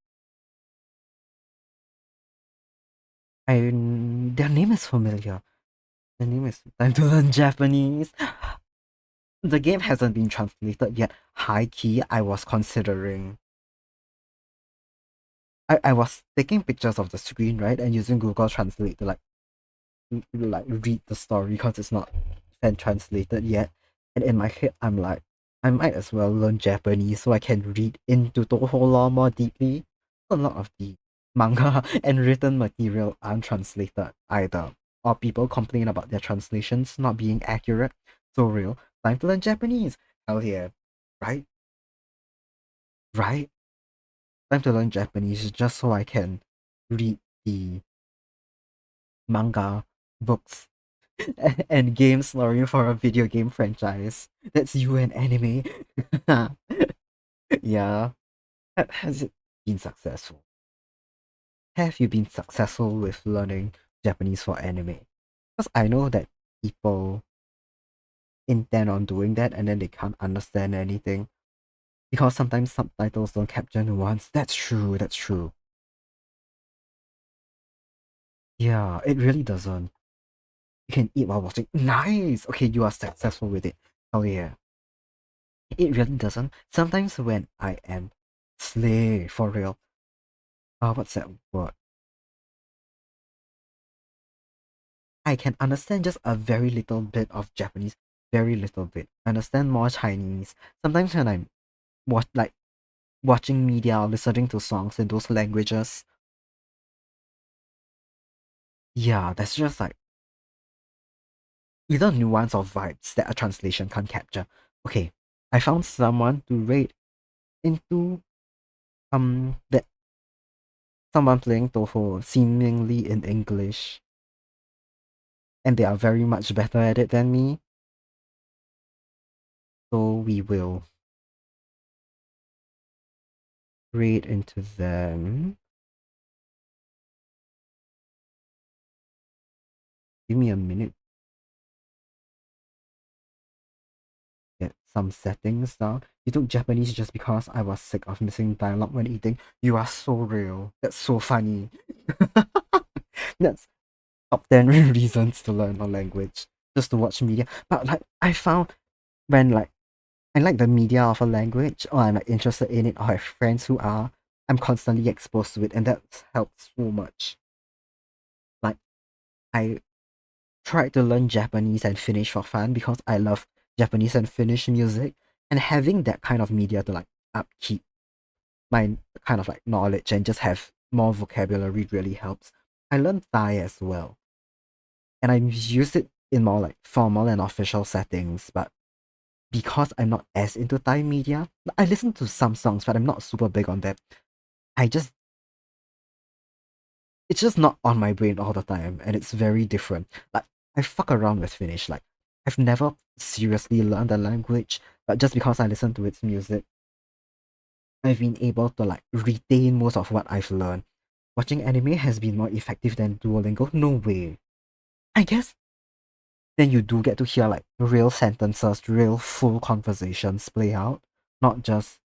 S1: Their name is familiar. Their name is Time to Learn Japanese. The game hasn't been translated yet. High key, I was considering. I was taking pictures of the screen, right, and using Google Translate to like read the story because it's not fan translated yet. And in my head, I'm like, I might as well learn Japanese so I can read into Toho lore more deeply. A lot of the manga and written material aren't translated either, or people complain about their translations not being accurate. So real, time to learn Japanese. Hell yeah, right, right. Time to learn Japanese just so I can read the manga books and game story for a video game franchise. That's you and anime. Yeah. Has it been successful? Have you been successful with learning Japanese for anime? Because I know that people intend on doing that and then they can't understand anything. Because sometimes subtitles don't capture nuance. That's true, that's true. Yeah, it really doesn't. You can eat while watching. Nice! Okay, you are successful with it. Oh yeah. It really doesn't. Sometimes when I am slay for real. What's that word? I can understand just a very little bit of Japanese, very little bit. I understand more Chinese. Sometimes when I'm watching media or listening to songs in those languages, yeah, that's just like either nuance or vibes that a translation can't capture. Okay, I found someone to rate into that someone playing Toho seemingly in English, and they are very much better at it than me. So we will read into them. Give me a minute. Get some settings down. You took Japanese just because I was sick of missing dialogue when eating. You are so real. That's so funny. That's top 10 reasons to learn a language. Just to watch media. But like I found when like I like the media of a language or I'm like interested in it or I have friends who are, I'm constantly exposed to it and that helps so much. Like I tried to learn Japanese and Finnish for fun because I love Japanese and Finnish music, and having that kind of media to like upkeep my kind of like knowledge and just have more vocabulary really helps. I learned Thai as well, and I use it in more like formal and official settings, but because I'm not as into Thai media, I listen to some songs, but I'm not super big on that. I just it's just not on my brain all the time, and it's very different. Like I fuck around with Finnish. Like I've never seriously learned the language, but just because I listen to its music, I've been able to like retain most of what I've learned. Watching anime has been more effective than Duolingo. No way. I guess then you do get to hear like real sentences, real full conversations play out, not just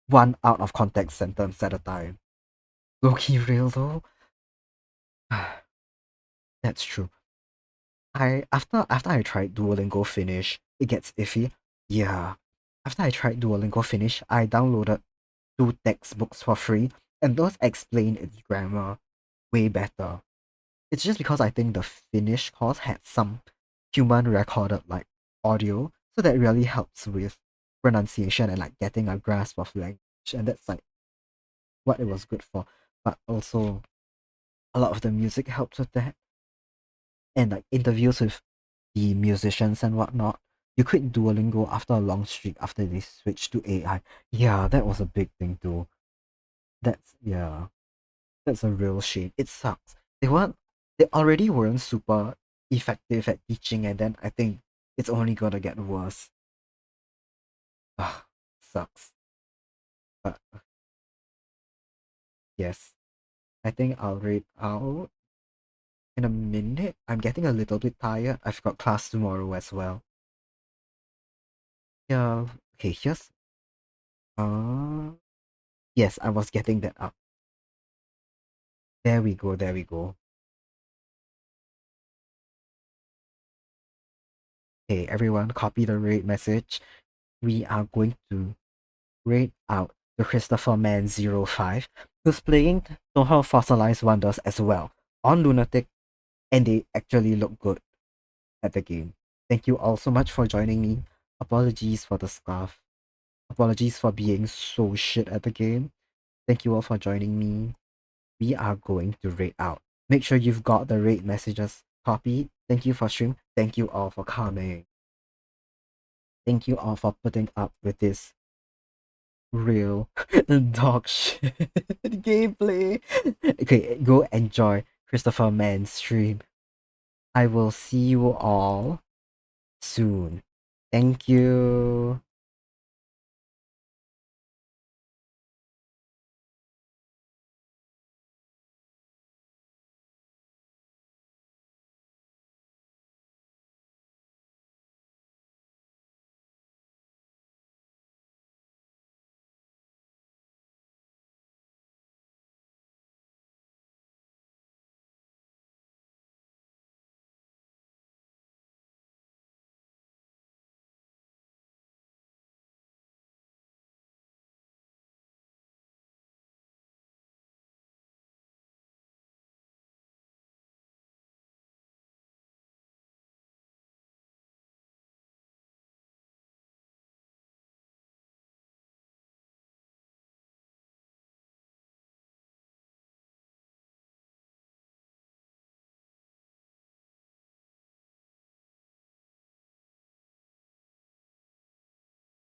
S1: one out of context sentence at a time. Low key real though. That's true. After I tried Duolingo Finnish, it gets iffy. Yeah. After I tried Duolingo Finnish, I downloaded two textbooks for free, and those explain its grammar way better. It's just because I think the Finnish course had some human recorded like audio, so that really helps with pronunciation and like getting a grasp of language, and that's like what it was good for. But also a lot of the music helps with that, and like interviews with the musicians and whatnot. You quit Duolingo after a long streak after they switched to AI. Yeah, that was a big thing too. Yeah, that's a real shame. It sucks. They already weren't super effective at teaching, and then I think it's only gonna get worse. Ah, sucks. But yes, I think I'll rate out in a minute. I'm getting a little bit tired. I've got class tomorrow as well. Yeah. Okay. Uh, yes, I was getting that up. There we go. There we go. Hey, everyone, copy the rate message. We are going to rate out the Christopher Man 05, who's playing Toho Fossilized Wonders as well on Lunatic, and they actually look good at the game. Thank you all so much for joining me. Apologies for the scarf. Apologies for being so shit at the game. Thank you all for joining me. We are going to rate out. Make sure you've got the rate messages copied. Thank you for stream. Thank you all for coming. Thank you all for putting up with this real dog shit gameplay. Okay, go enjoy Christopher Mann's stream. I will see you all soon. Thank you.